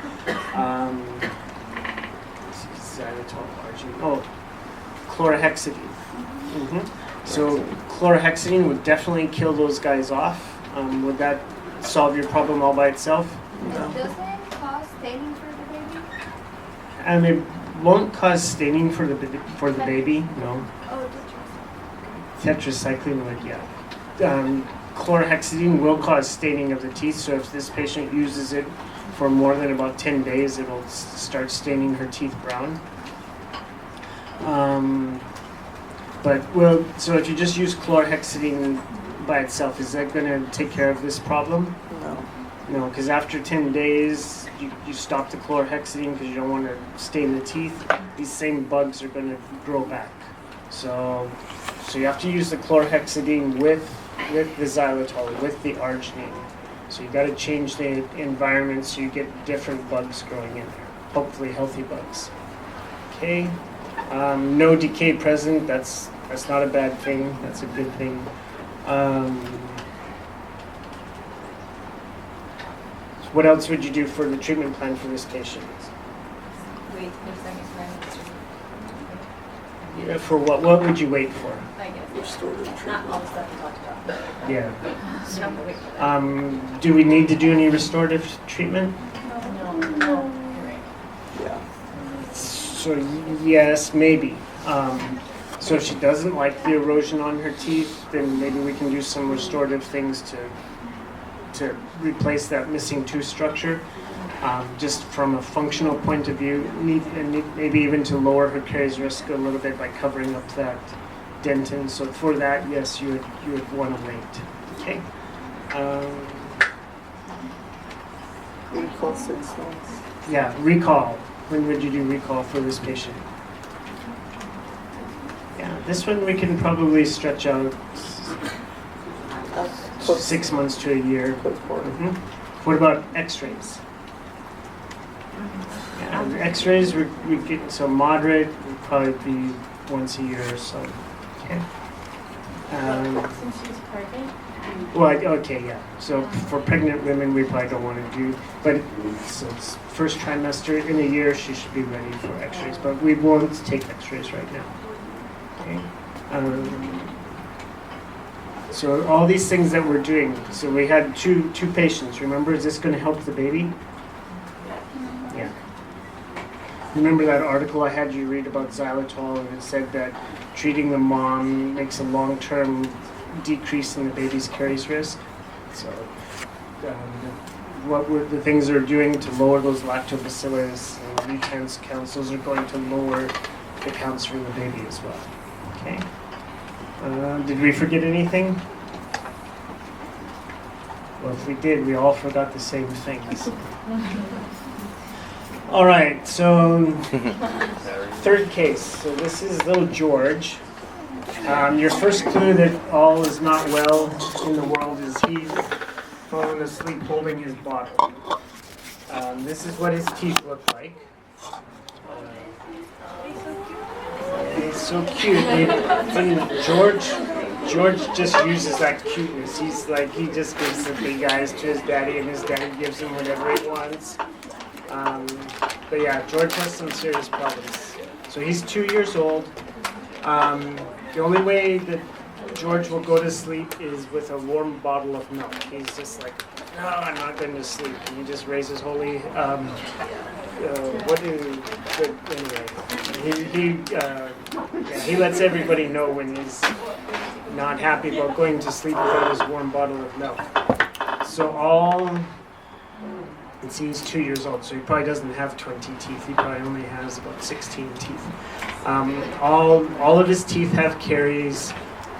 Xylitol, arginine. Chlorhexidine. So chlorhexidine would definitely kill those guys off. Would that solve your problem all by itself? Does it cause staining for the baby? And it won't cause staining for the baby, no. Oh, Tetracycline would, yeah. Chlorhexidine will cause staining of the teeth, so if this patient uses it for more than about 10 days, it'll start staining her teeth brown. So if you just use chlorhexidine by itself. Is that going to take care of this problem? No. No, because after 10 days, you stop the chlorhexidine because you don't want to stain the teeth. These same bugs are going to grow back. So you have to use the chlorhexidine with the xylitol, with the arginine. So you got to change the environment so you get different bugs growing in there. Hopefully healthy bugs. Okay. No decay present. That's not a bad thing. That's a good thing. What else would you do for the treatment plan for this patient? Wait for second Yeah, for what? What would you wait for? I guess. Restorative Not treatment. all the stuff we talked about. Yeah. So I'm gonna wait for that. Do we need to do any restorative treatment? No, you're right. Yeah. So yes, maybe. So if she doesn't like the erosion on her teeth, then maybe we can do some restorative things to replace that missing tooth structure. Just from a functional point of view, maybe even to lower her caries risk a little bit by covering up that dentin. So for that, yes, you would want to wait. Okay. Recall 6 months. Yeah, recall. When would you do recall for this patient? Yeah, this one we can probably stretch out Post 6 months to a year. postpartum. Mhm. What about x-rays? Yeah, x-rays, we get, so moderate would probably be once a year or so. Okay. Since she's pregnant, Well, okay, yeah. So for pregnant women, we probably don't want to do, but since first trimester in a year, she should be ready for x-rays, but we won't take x-rays right now. Okay. So all these things that we're doing, so we had two patients, remember, is this going to help the baby? Yeah. Remember that article I had you read about xylitol, and it said that treating the mom makes a long-term decrease in the baby's caries risk? So what the things they're doing to lower those lactobacillus and retense counts, those are going to lower the counts for the baby as well. Okay. Did we forget anything? Well, if we did, we all forgot the same things. All right, so third case. So this is little George. Your first clue that all is not well in the world is he's fallen asleep holding his bottle. This is what his teeth look like. He's so cute. George just uses that cuteness. He's like, he just gives the big eyes to his daddy, and his daddy gives him whatever he wants. But yeah, George has some serious problems. So he's 2 years old. The only way that George will go to sleep is with a warm bottle of milk. He's just like, no, I'm not going to sleep. And he just raises holy, anyway, he lets everybody know when he's not happy about going to sleep without his warm bottle of milk. So and see, he's 2 years old, so he probably doesn't have 20 teeth. He probably only has about 16 teeth. All of his teeth have caries.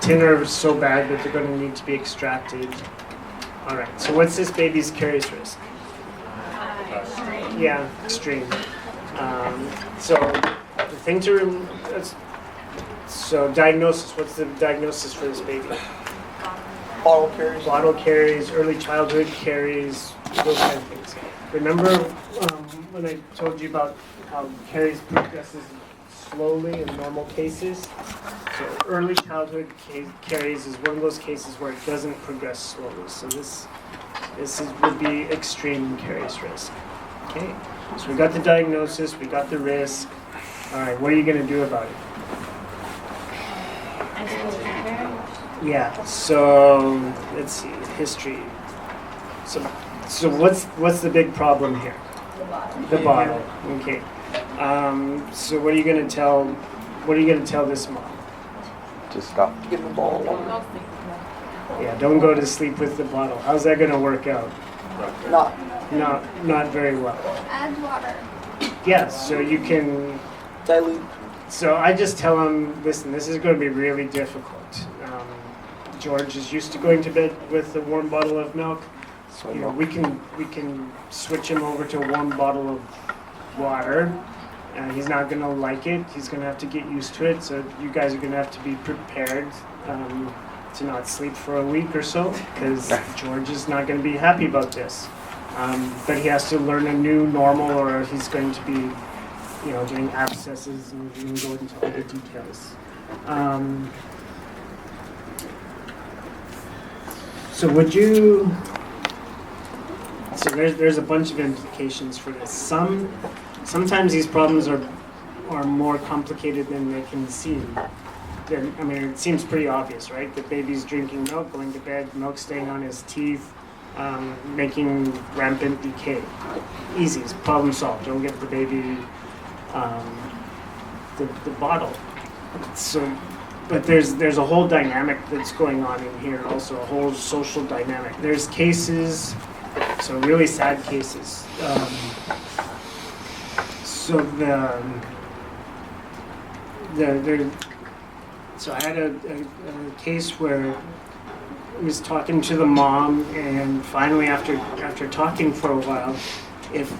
10 are so bad that they're going to need to be extracted. All right, so what's this baby's caries risk? Yeah, extreme. So the thing to so diagnosis. What's the diagnosis for this baby? Bottle caries. Bottle caries, early childhood caries, those kind of things. Remember when I told you about how caries progresses slowly in normal cases? So early childhood caries is one of those cases where it doesn't progress slowly. So this would be extreme caries risk. Okay, so we got the diagnosis, we got the risk. All right, what are you going to do about it? Yeah, so let's see, history. So what's the big problem here? The bottle. Okay. So what are you gonna tell this mom? Just stop. Give him the ball of water. Yeah, don't go to sleep with the bottle. How's that gonna work out? Not very well. Add water. Yeah, so you can. Dilute. So I just tell him, listen, this is going to be really difficult. George is used to going to bed with a warm bottle of milk, So you know, we can switch him over to a warm bottle of water. He's not gonna like it. He's gonna have to get used to it. So you guys are gonna have to be prepared to not sleep for a week or so, because George is not gonna be happy about this. But he has to learn a new normal, or he's going to be, you know, getting abscesses, and we can go into all the details. So would you? So there's a bunch of implications for this. Sometimes these problems are more complicated than they can seem. I mean, it seems pretty obvious, right? The baby's drinking milk, going to bed, milk staying on his teeth, making rampant decay. Easy, it's problem solved. Don't give the baby the bottle. So, but there's a whole dynamic that's going on in here, also a whole social dynamic. There's cases, so really sad cases. So so I had a case where I was talking to the mom, and finally, after talking for a while, if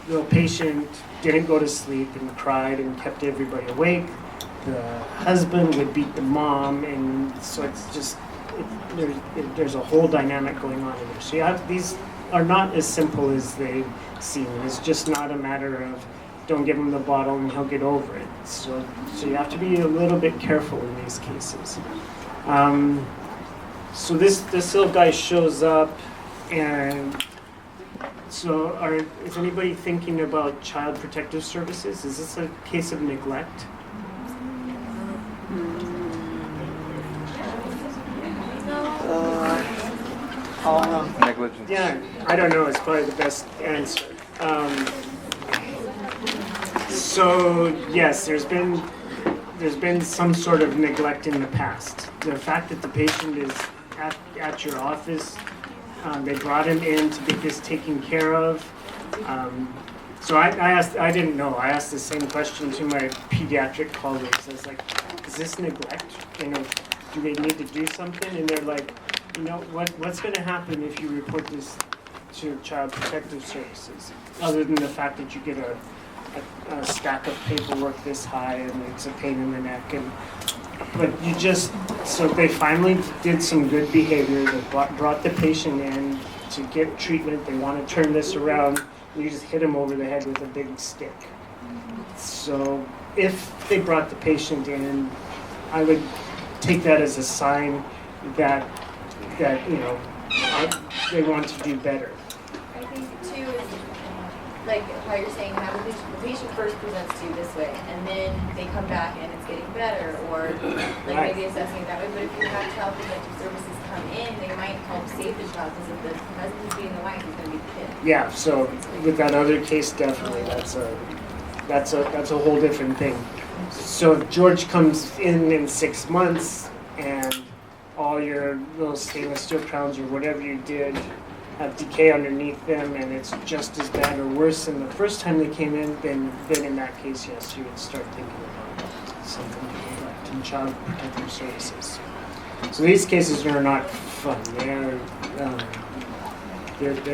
the patient didn't go to sleep and cried and kept everybody awake, the husband would beat the mom, and so it's just there's a whole dynamic going on in there. So these are not as simple as they seem. It's just not a matter of don't give him the bottle and he'll get over it. So you have to be a little bit careful in these cases. So this little guy shows up, and so is anybody thinking about Child Protective Services? Is this a case of neglect? negligence. Yeah, I don't know. It's probably the best answer. So yes, there's been some sort of neglect in the past. The fact that the patient is at your office, they brought him in to get this taken care of. So I didn't know. I asked the same question to my pediatric colleagues. I was like, is this neglect? You know, do they need to do something? And they're like, you know, what's going to happen if you report this to Child Protective Services? Other than the fact that you get a stack of paperwork this high and it's a pain in the neck. But so they finally did some good behavior. They brought the patient in to get treatment. They want to turn this around. And you just hit him over the head with a big stick. So if they brought the patient in, I would take that as a sign that you know they want to do better. I think too is like how you're saying, have the patient first presents to you this way, and then they come back and it's getting better, or like Right. maybe assessing it that way. But if you have Child Protective Services come in, they might help save the child, because if the husband is beating the wife, he's going to beat the kid. Yeah. So with that other case, definitely that's a whole different thing. So if George comes in 6 months and all your little stainless steel crowns or whatever you did have decay underneath them, and it's just as bad or worse than the first time they came in, then in that case, yes, you would start thinking about something to neglect in Child Protective Services. So these cases are not fun. They're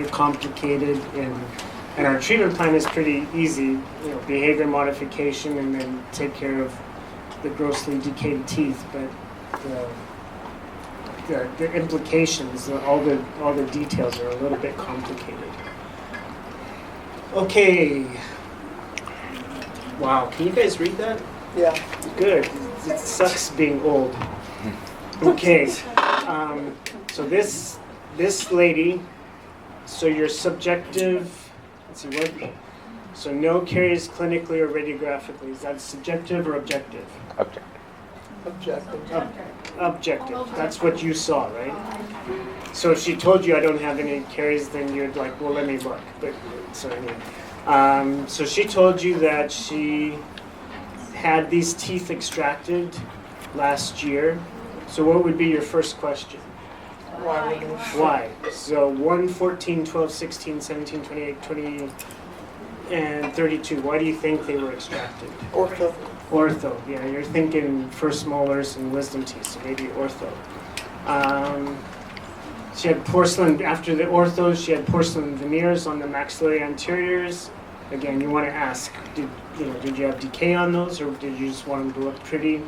complicated, and our treatment plan is pretty easy. You know, behavior modification, and then take care of the grossly decayed teeth. But the implications, all the details are a little bit complicated. Okay. Wow, can you guys read that? Yeah. Good. It sucks being old. Okay. So this lady. So your subjective. Let's see what. So no caries clinically or radiographically. Is that subjective or objective? Objective. Objective. Objective. That's what you saw, right? So if she told you I don't have any caries, then you'd like, well, let me look. But so anyway, so she told you that she had these teeth extracted last year. So what would be your first question? Why would they? Why? So 1, 14, 12, 16, 17, 28, 20, and 32. Why do you think they were extracted? Ortho. Ortho, yeah, you're thinking first molars and wisdom teeth, so maybe ortho. She had porcelain, after the ortho, she had porcelain veneers on the maxillary anteriors. Again, you want to ask, did you have decay on those, or did you just want them to look pretty?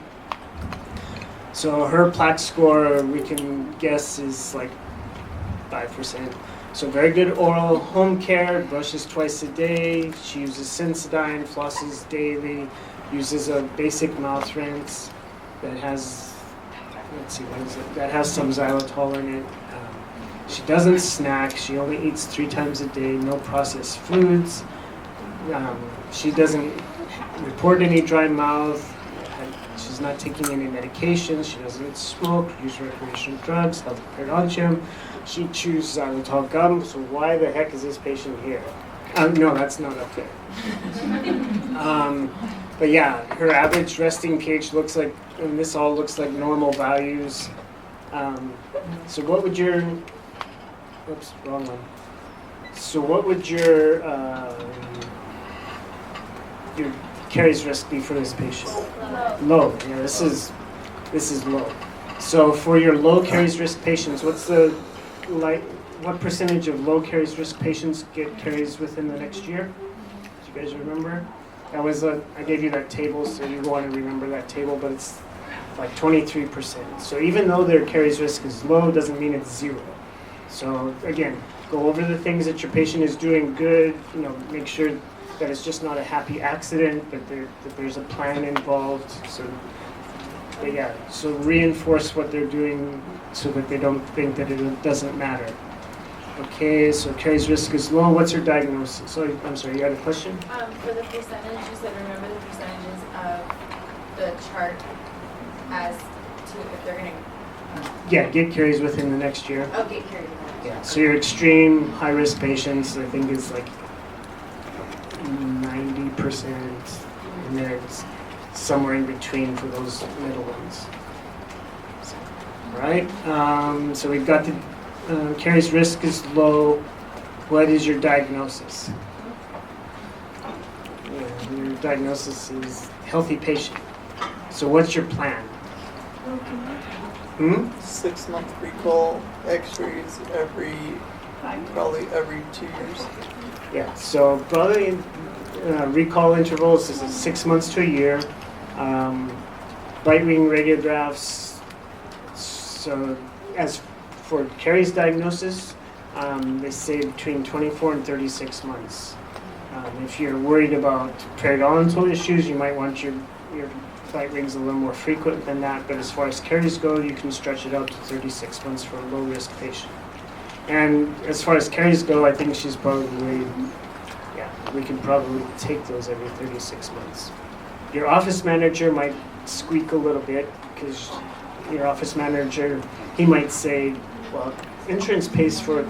So her plaque score, we can guess, is like 5%. So very good oral home care, brushes twice a day. She uses Sensodyne, flosses daily, uses a basic mouth rinse that has, let's see, what is it? That has some xylitol in it. She doesn't snack. She only eats 3 times a day. No processed foods. She doesn't report any dry mouth. She's not taking any medications. She doesn't smoke, use recreational drugs, healthy periodontium. She chews xylitol gum. So why the heck is this patient here? No, that's not up there. But yeah, her average resting pH looks like, and this all looks like normal values. So what would your, oops, wrong one. So what would your caries risk be for this patient? Low. Yeah, this is low. So for your low caries risk patients, what percentage of low caries risk patients get caries within the next year? Do you guys remember? That was I gave you that table, so you want to remember that table, but it's like 23%. So even though their caries risk is low, doesn't mean it's 0. So again, go over the things that your patient is doing good. Make sure that it's just not a happy accident, that there's a plan involved. So reinforce what they're doing so that they don't think that it doesn't matter. Okay, so caries risk is low. What's your diagnosis? So I'm sorry, you had a question? For the percentage, you said remember the percentages of the chart as to if they're going to... Yeah, get caries within the next year. Okay, carry on. Yeah, so your extreme high-risk patients, I think, is like 90%, and then it's somewhere in between for those middle ones. All right, so we've got the caries risk is low. What is your diagnosis? Yeah, your diagnosis is healthy patient. So what's your plan? 6-month recall, x-rays probably every 2 years. Yeah, so probably recall intervals is 6 months to a year. Bite wing radiographs. So as for caries diagnosis, they say between 24 and 36 months. If you're worried about periodontal issues, you might want your bite wings a little more frequent than that, but as far as caries go, you can stretch it out to 36 months for a low-risk patient. And as far as caries go, I think she's probably, we can probably take those every 36 months. Your office manager might squeak a little bit, because your office manager, he might say, well, insurance pays for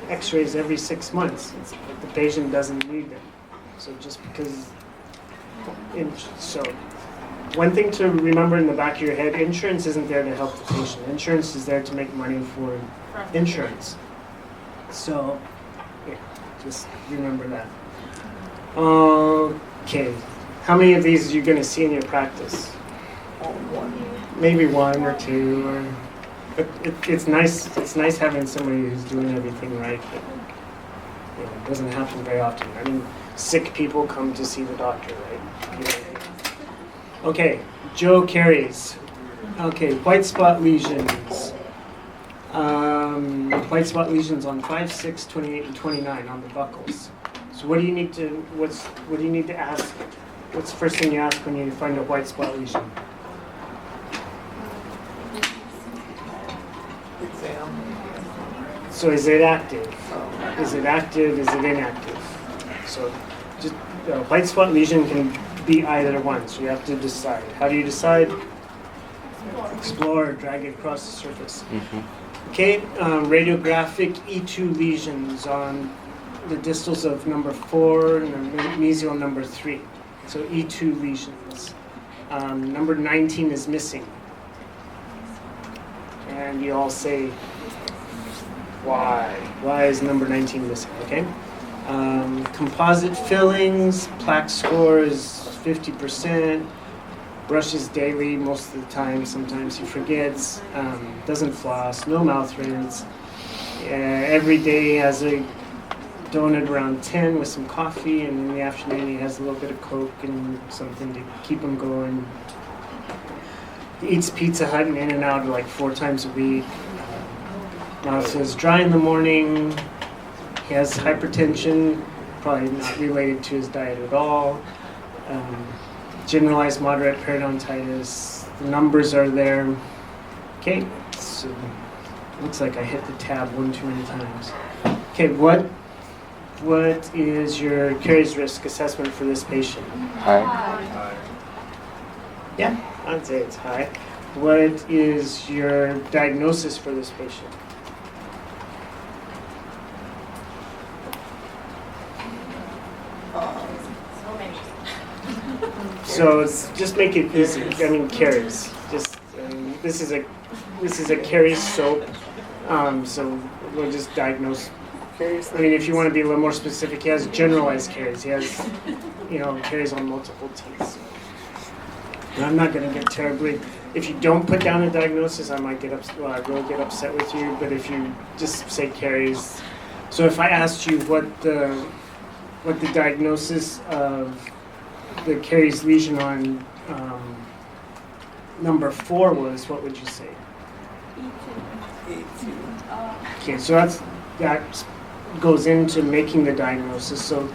x-rays every 6 months, but the patient doesn't need them. So just because, one thing to remember in the back of your head, insurance isn't there to help the patient. Insurance is there to make money for insurance. So, just remember that. Okay, how many of these are you going to see in your practice? Maybe 1 or 2. But it's nice. It's nice having somebody who's doing everything right. But, it doesn't happen very often. I mean, sick people come to see the doctor, right? Okay, Joe caries. Okay, white spot lesions. White spot lesions on 5, 6, 28, and 29 on the buccals. So what do you need to ask? What's the first thing you ask when you find a white spot lesion? Exam. So is it active? Is it active? Is it inactive? So just white spot lesion can be either one. So you have to decide. How do you decide? Explore or drag it across the surface. Okay, radiographic E2 lesions on the distals of number 4 and the mesial number 3. So E2 lesions. Number 19 is missing. And you all say, why? Why is number 19 missing? Okay. Composite fillings, plaque score is 50%. brushes daily most of the time. Sometimes he forgets, doesn't floss, no mouth rinse. Every day he has a donut around 10 with some coffee, and in the afternoon he has a little bit of Coke and something to keep him going. He eats Pizza Hut and In-N-Out like 4 times a week. Mouth is dry in the morning. He has hypertension, probably not related to his diet at all. Generalized moderate periodontitis. The numbers are there. Okay, so looks like I hit the tab one too many times. Okay, what is your caries risk assessment for this patient? Hi. Yeah, I'd say it's high. What is your diagnosis for this patient? So many. So just make it easy. I mean, caries. Just this is a caries soap. So we'll just diagnose. Caries. I mean, if you want to be a little more specific, he has generalized caries. He has, caries on multiple teeth. And I'm not going to get terribly. If you don't put down a diagnosis, I might get upset. Well, I will get upset with you. But if you just say caries, so if I asked you what the diagnosis of the caries lesion on number 4 was, what would you say? Okay, so that goes into making the diagnosis. So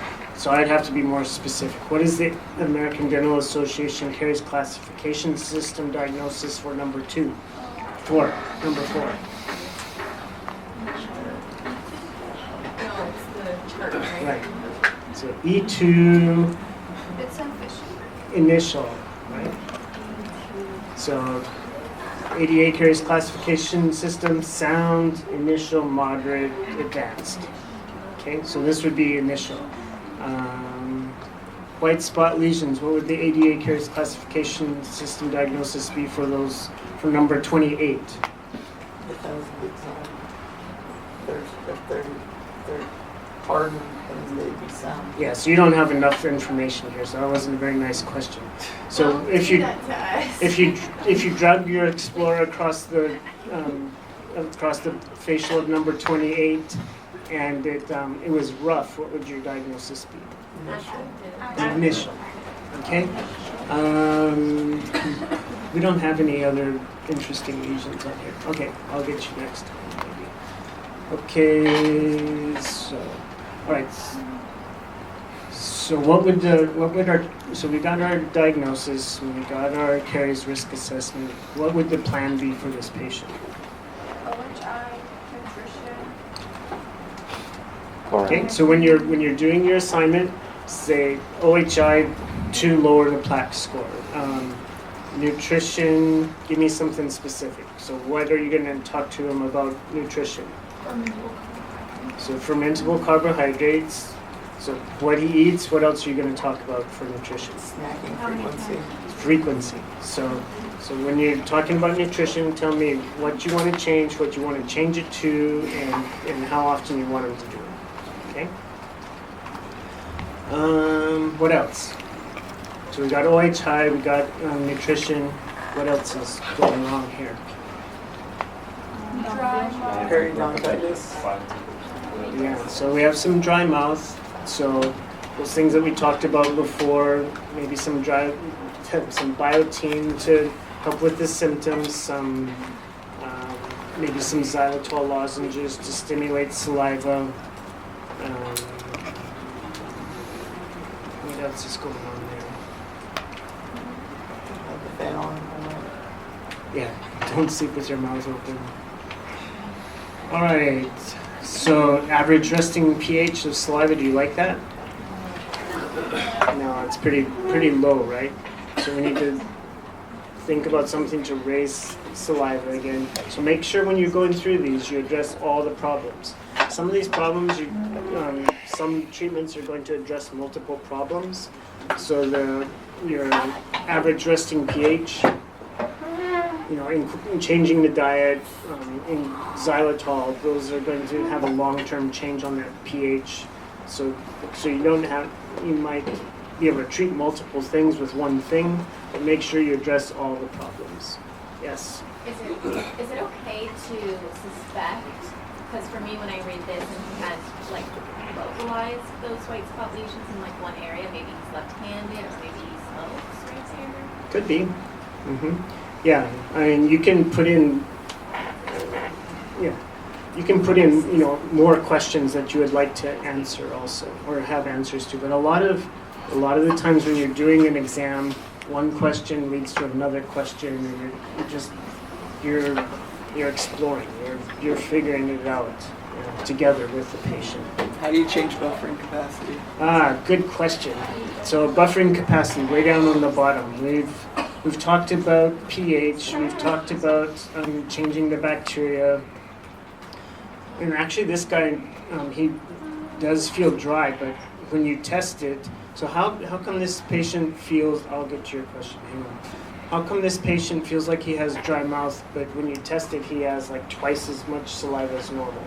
I'd have to be more specific. What is the American Dental Association caries classification system diagnosis for number 4? Number 4. No, it's the chart, right? Right. So E2 It's official. initial, right? So ADA caries classification system, sound, initial, moderate, advanced. Okay, so this would be initial. White spot lesions, what would the ADA caries classification system diagnosis be for those, for number 28? It has they're hardened and they be sound. Yeah, so you don't have enough information here, so that wasn't a very nice question. So if you drug your Explorer across the facial of number 28 and it was rough, what would your diagnosis be? Initial. Okay. We don't have any other interesting lesions on here. Okay, I'll get you next time. Maybe. Okay. So, all right. So so we got our diagnosis, we got our caries risk assessment. What would the plan be for this patient? OHI, nutrition. Okay, so when you're doing your assignment, say OHI to lower the plaque score. Nutrition, give me something specific. So what are you going to talk to him about nutrition? So fermentable carbohydrates. So what he eats, what else are you going to talk about for nutrition? Snacking frequency. Frequency. So when you're talking about nutrition, tell me what you want to change, what you want to change it to, and how often you want him to do it. Okay? What else? So we got OHI, we got nutrition. What else is going wrong here? Periodontitis. Yeah, so we have some dry mouth. So those things that we talked about before, maybe some biotin to help with the symptoms, maybe some xylitol lozenges to stimulate saliva. What else is going on Have the fan on. there? Yeah, don't sleep with your mouth open. All right. So average resting pH of saliva, do you like that? No, it's pretty low, right? So we need to think about something to raise saliva again. So make sure when you're going through these, you address all the problems. Some of these problems, some treatments are going to address multiple problems. So your average resting pH, in changing the diet, in xylitol, those are going to have a long-term change on that pH. So you might be able to treat multiple things with one thing, but make sure you address all the problems. Yes. Is it okay to suspect, because for me when I read this and he had like localized those white spot lesions in like one area, maybe he's left-handed or maybe he smokes right-handed? Could be. Yeah, I mean, you can put in, more questions that you would like to answer also, or have answers to. But a lot of the times when you're doing an exam, one question leads to another question, and you're exploring, you're figuring it out together with the patient. How do you change buffering capacity? Good question. So buffering capacity, way down on the bottom. We've talked about pH. We've talked about changing the bacteria. And actually, this guy, he does feel dry, but when you test it, so how come this patient feels? I'll get to your question. Hang on. How come this patient feels like he has dry mouth, but when you test it, he has like twice as much saliva as normal?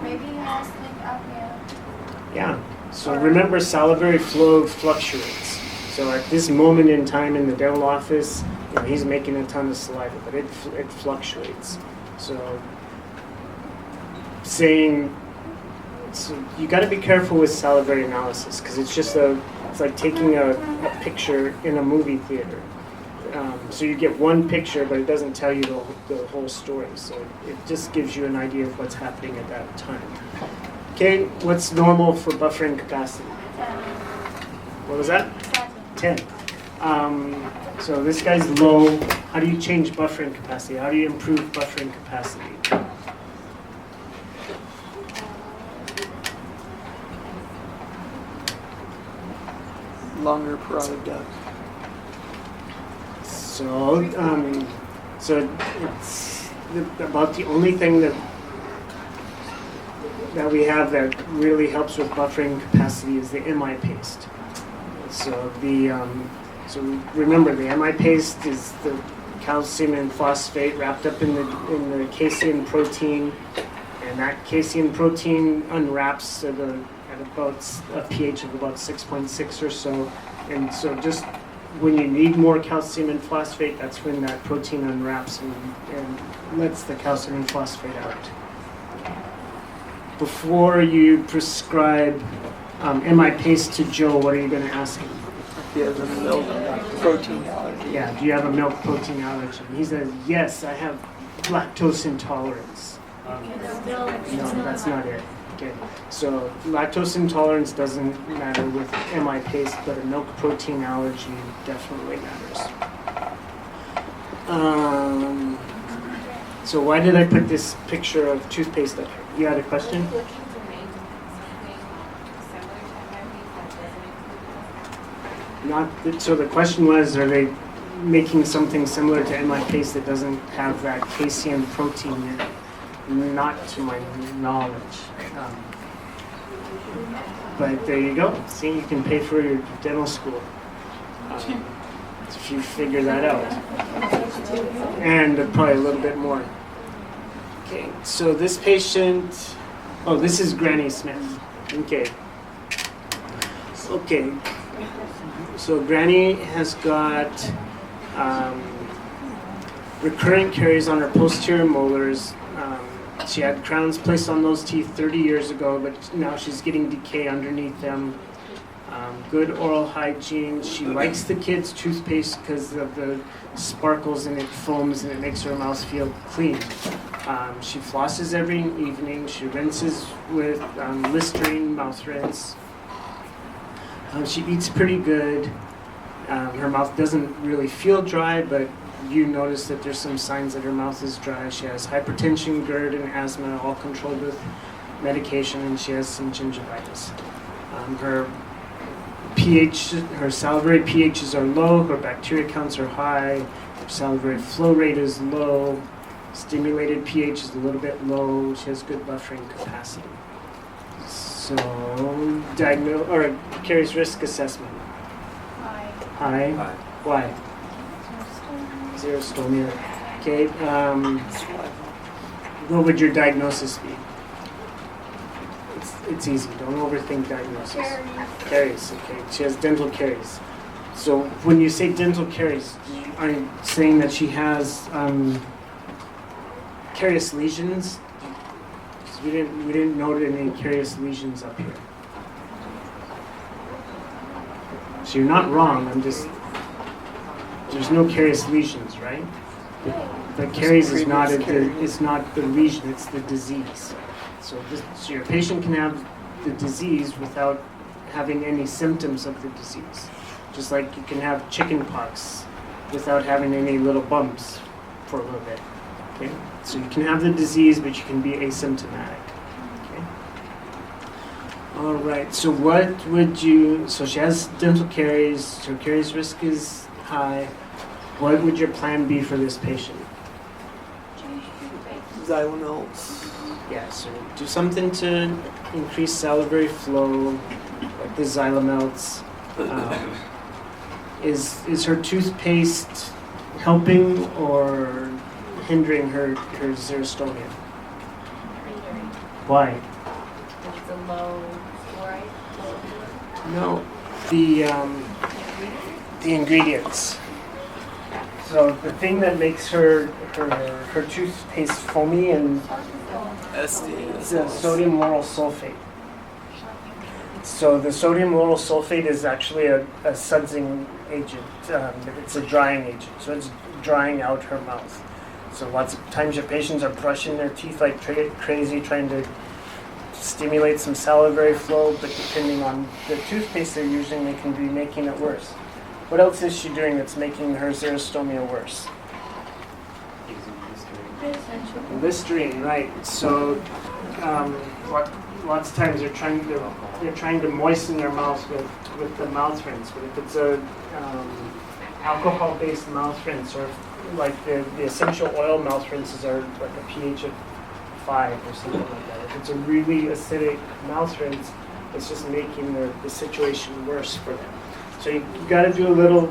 Maybe he has sleep apnea. Yeah. So remember, salivary flow fluctuates. So at this moment in time in the dental office, he's making a ton of saliva, but it fluctuates. So you got to be careful with salivary analysis because it's like taking a picture in a movie theater. So you get one picture, but it doesn't tell you the whole story. So it just gives you an idea of what's happening at that time. Okay, what's normal for buffering capacity? 10. What was that? 7. 10. So this guy's low. How do you change buffering capacity? How do you improve buffering capacity? Longer parotid depth. So it's about the only thing that we have that really helps with buffering capacity is the MI paste. So so remember, the MI paste is the calcium and phosphate wrapped up in the casein protein, and that casein protein unwraps at about a pH of about 6.6 or so, and so just when you need more calcium and phosphate, that's when that protein unwraps and lets the calcium and phosphate out. Before you prescribe MI paste to Joe, what are you going to ask him? If he has a milk protein allergy. Yeah, do you have a milk protein allergy? He says, yes, I have lactose intolerance. No, that's not it. Okay, so lactose intolerance doesn't matter with MI paste, but a milk protein allergy definitely matters. So why did I put this picture of toothpaste up here? You had a question? Looking to make something similar to MIP that doesn't So the question was, are they making something similar to MI paste that doesn't have that casein protein in it? Not to my knowledge. But there you go. See, you can pay for your dental school if you figure that out. And probably a little bit more. Okay, so this patient, this is Granny Smith. Okay. Okay. So Granny has got recurrent caries on her posterior molars. She had crowns placed on those teeth 30 years ago, but now she's getting decay underneath them. Good oral hygiene. She likes the kids' toothpaste because of the sparkles and it foams and it makes her mouth feel clean. She flosses every evening. She rinses with Listerine mouth rinse. She eats pretty good. Her mouth doesn't really feel dry, but you notice that there's some signs that her mouth is dry. She has hypertension, GERD, and asthma, all controlled with medication, and she has some gingivitis. Her pH, her salivary pHs are low, her bacteria counts are high, her salivary flow rate is low, stimulated pH is a little bit low, she has good buffering capacity. So, caries risk assessment. High. Why? Xerostomia. Okay. What would your diagnosis be? It's easy. Don't overthink diagnosis. Caries. Caries, okay. She has dental caries. So when you say dental caries, are you saying that she has carious lesions? 'Cause we didn't note any carious lesions up here. So you're not wrong. There's no carious lesions, right? The caries is not it's not the lesion, it's the disease. So your patient can have the disease without having any symptoms of the disease. Just like you can have chicken pox without having any little bumps for a little bit. Okay? So you can have the disease, but you can be asymptomatic. Okay? All right. So so she has dental caries, so caries risk is high. What would your plan be for this patient? Xylomelts. Yeah, so do something to increase salivary flow, like the Xylomelts. Is her toothpaste helping or hindering her xerostomia? Why? It's a low fluoride. No, the ingredients. So the thing that makes her toothpaste foamy and SD. is the sodium lauryl sulfate. So the sodium lauryl sulfate is actually a sudsing agent. It's a drying agent. So it's drying out her mouth. So lots of times your patients are brushing their teeth like crazy, trying to stimulate some salivary flow, but depending on the toothpaste they're using, they can be making it worse. What else is she doing that's making her xerostomia worse? Listerine, right? So, lots of times they're trying to moisten their mouth with the mouth rinse. But if it's a alcohol-based mouth rinse, or like the essential oil mouth rinses are like a pH of 5 or something like that. If it's a really acidic mouth rinse, it's just making the situation worse for them. So you got to do a little.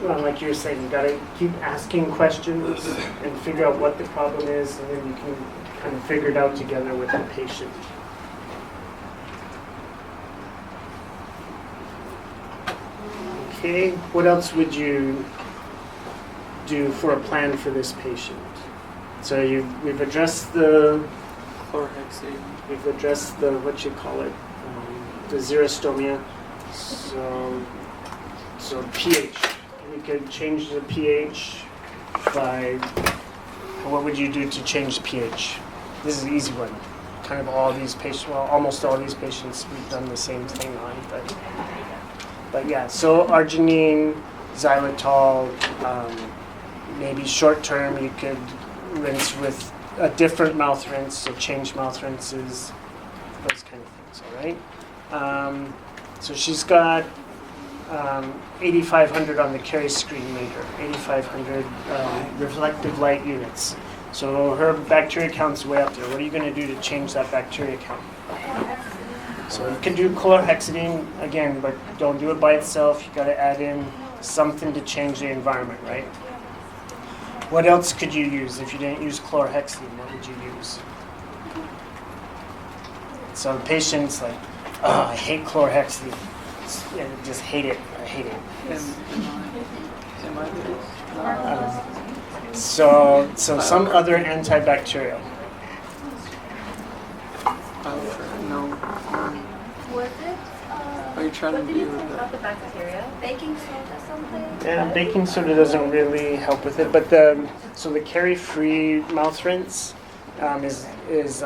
Like you were saying, you got to keep asking questions and figure out what the problem is, and then you can kind of figure it out together with the patient. Okay, what else would you do for a plan for this patient? So we've addressed the Chlorhexidine. we've addressed the the xerostomia. So pH. We could change the pH by, what would you do to change the pH? This is an easy one. Kind of all these patients, well, almost all these patients we've done the same thing on, but yeah, so arginine, xylitol, maybe short term you could rinse with a different mouth rinse, so change mouth rinses, those kind of things, all right? So she's got 8,500 on the caries screen meter, 8,500 reflective light units. So her bacteria count's way up there. What are you going to do to change that bacteria count? So you can do chlorhexidine again, but don't do it by itself. You got to add in something to change the environment, right? What else could you use if you didn't use chlorhexidine? What would you use? So the patient's like, oh, I hate chlorhexidine. Yeah, just hate it. I hate it. So some other antibacterial. No. Was it? Are you trying to what did do you with think that? about the bacteria? Baking soda, something? Yeah, baking soda doesn't really help with it, but the carie-free mouth rinse is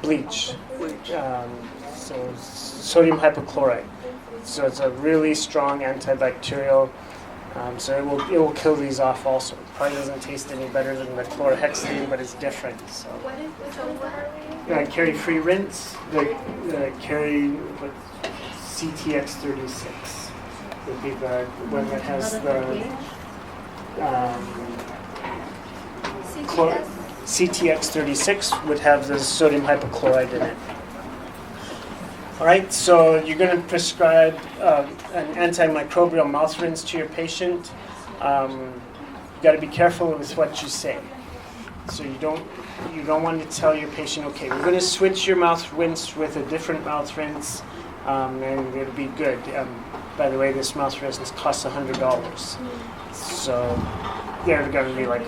bleach. Bleach. So sodium hypochlorite. So it's a really strong antibacterial. So it will kill these off also. It probably doesn't taste any better than the chlorhexidine, but it's different. So Which one are we? carie-free rinse, the carie CTX36 would be the one that has the CTX36 would have the sodium hypochlorite in it. All right, so you're going to prescribe an antimicrobial mouth rinse to your patient. You got to be careful with what you say. So you don't want to tell your patient, okay, we're going to switch your mouth rinse with a different mouth rinse, and it'll be good. By the way, this mouth rinse costs $100. So they're going to be like,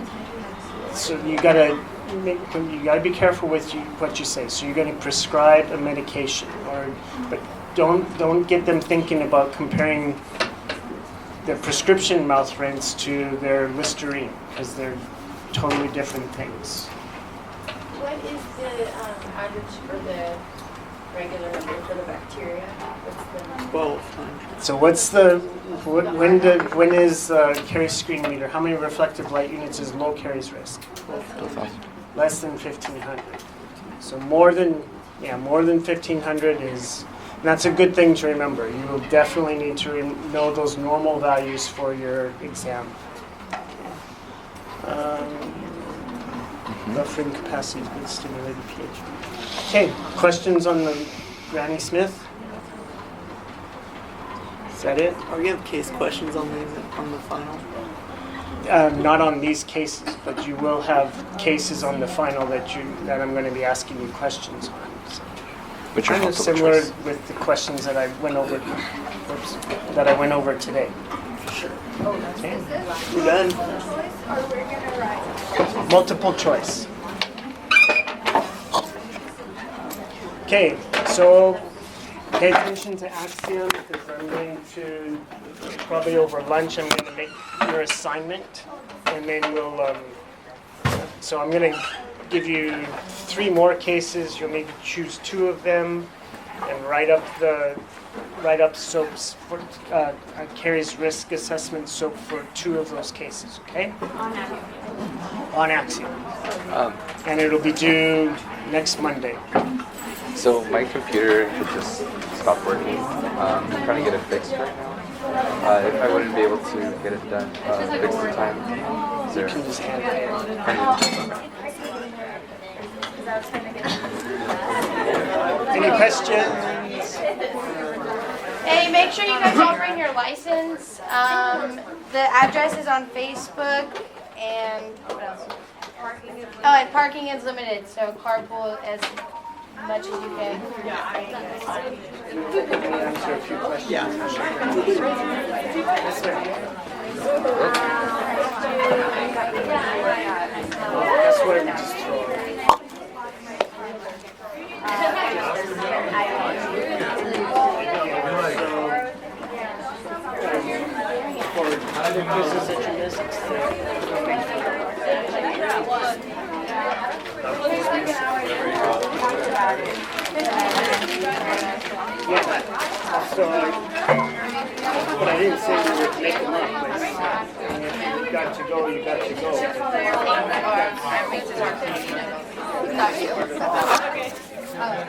so you gotta be careful with what you say. So you're going to prescribe a medication, but don't get them thinking about comparing the prescription mouth rinse to their Listerine, because they're totally different things. What is the average for the regular number for the bacteria? What's the 1200. So when is Caries screen meter? How many reflective light units is low caries risk? 12,000. Less than 1,500. So more than 1,500 is. And that's a good thing to remember. You will definitely need to know those normal values for your exam. Buffering capacity has been stimulated pH. Okay, questions on the Granny Smith? Is that it? Are we have case questions on the final? Not on these cases, but you will have cases on the final that I'm going to be asking you questions on. So. What's your Kind of multiple similar choice? with the questions that I went over today. Sure. Okay. We're done. Choice, or we're gonna write? Multiple choice. Okay, so pay attention to Axiom, because I'm going to, probably over lunch, I'm going to make your assignment, and then we'll, so I'm going to give you 3 more cases. You'll maybe choose 2 of them and write up SOAPs for Caries risk assessment SOAP for 2 of those cases, okay? On Axiom. And it'll be due next Monday. So my computer had just stopped working. I'm trying to get it fixed right now. If I wouldn't be able to get it done, fixed in time, is You there can just hand it in. Any questions? Hey, make sure you guys all bring your license. The address is on Facebook, and what else? Oh, and parking is limited, so carpool as much as you can. Answer a few questions. Yeah. Yes, sir. That's where we just throw it. For other quizzes that you missed, yeah. So, but I didn't say we would make them up. But if you got to go, you got to go.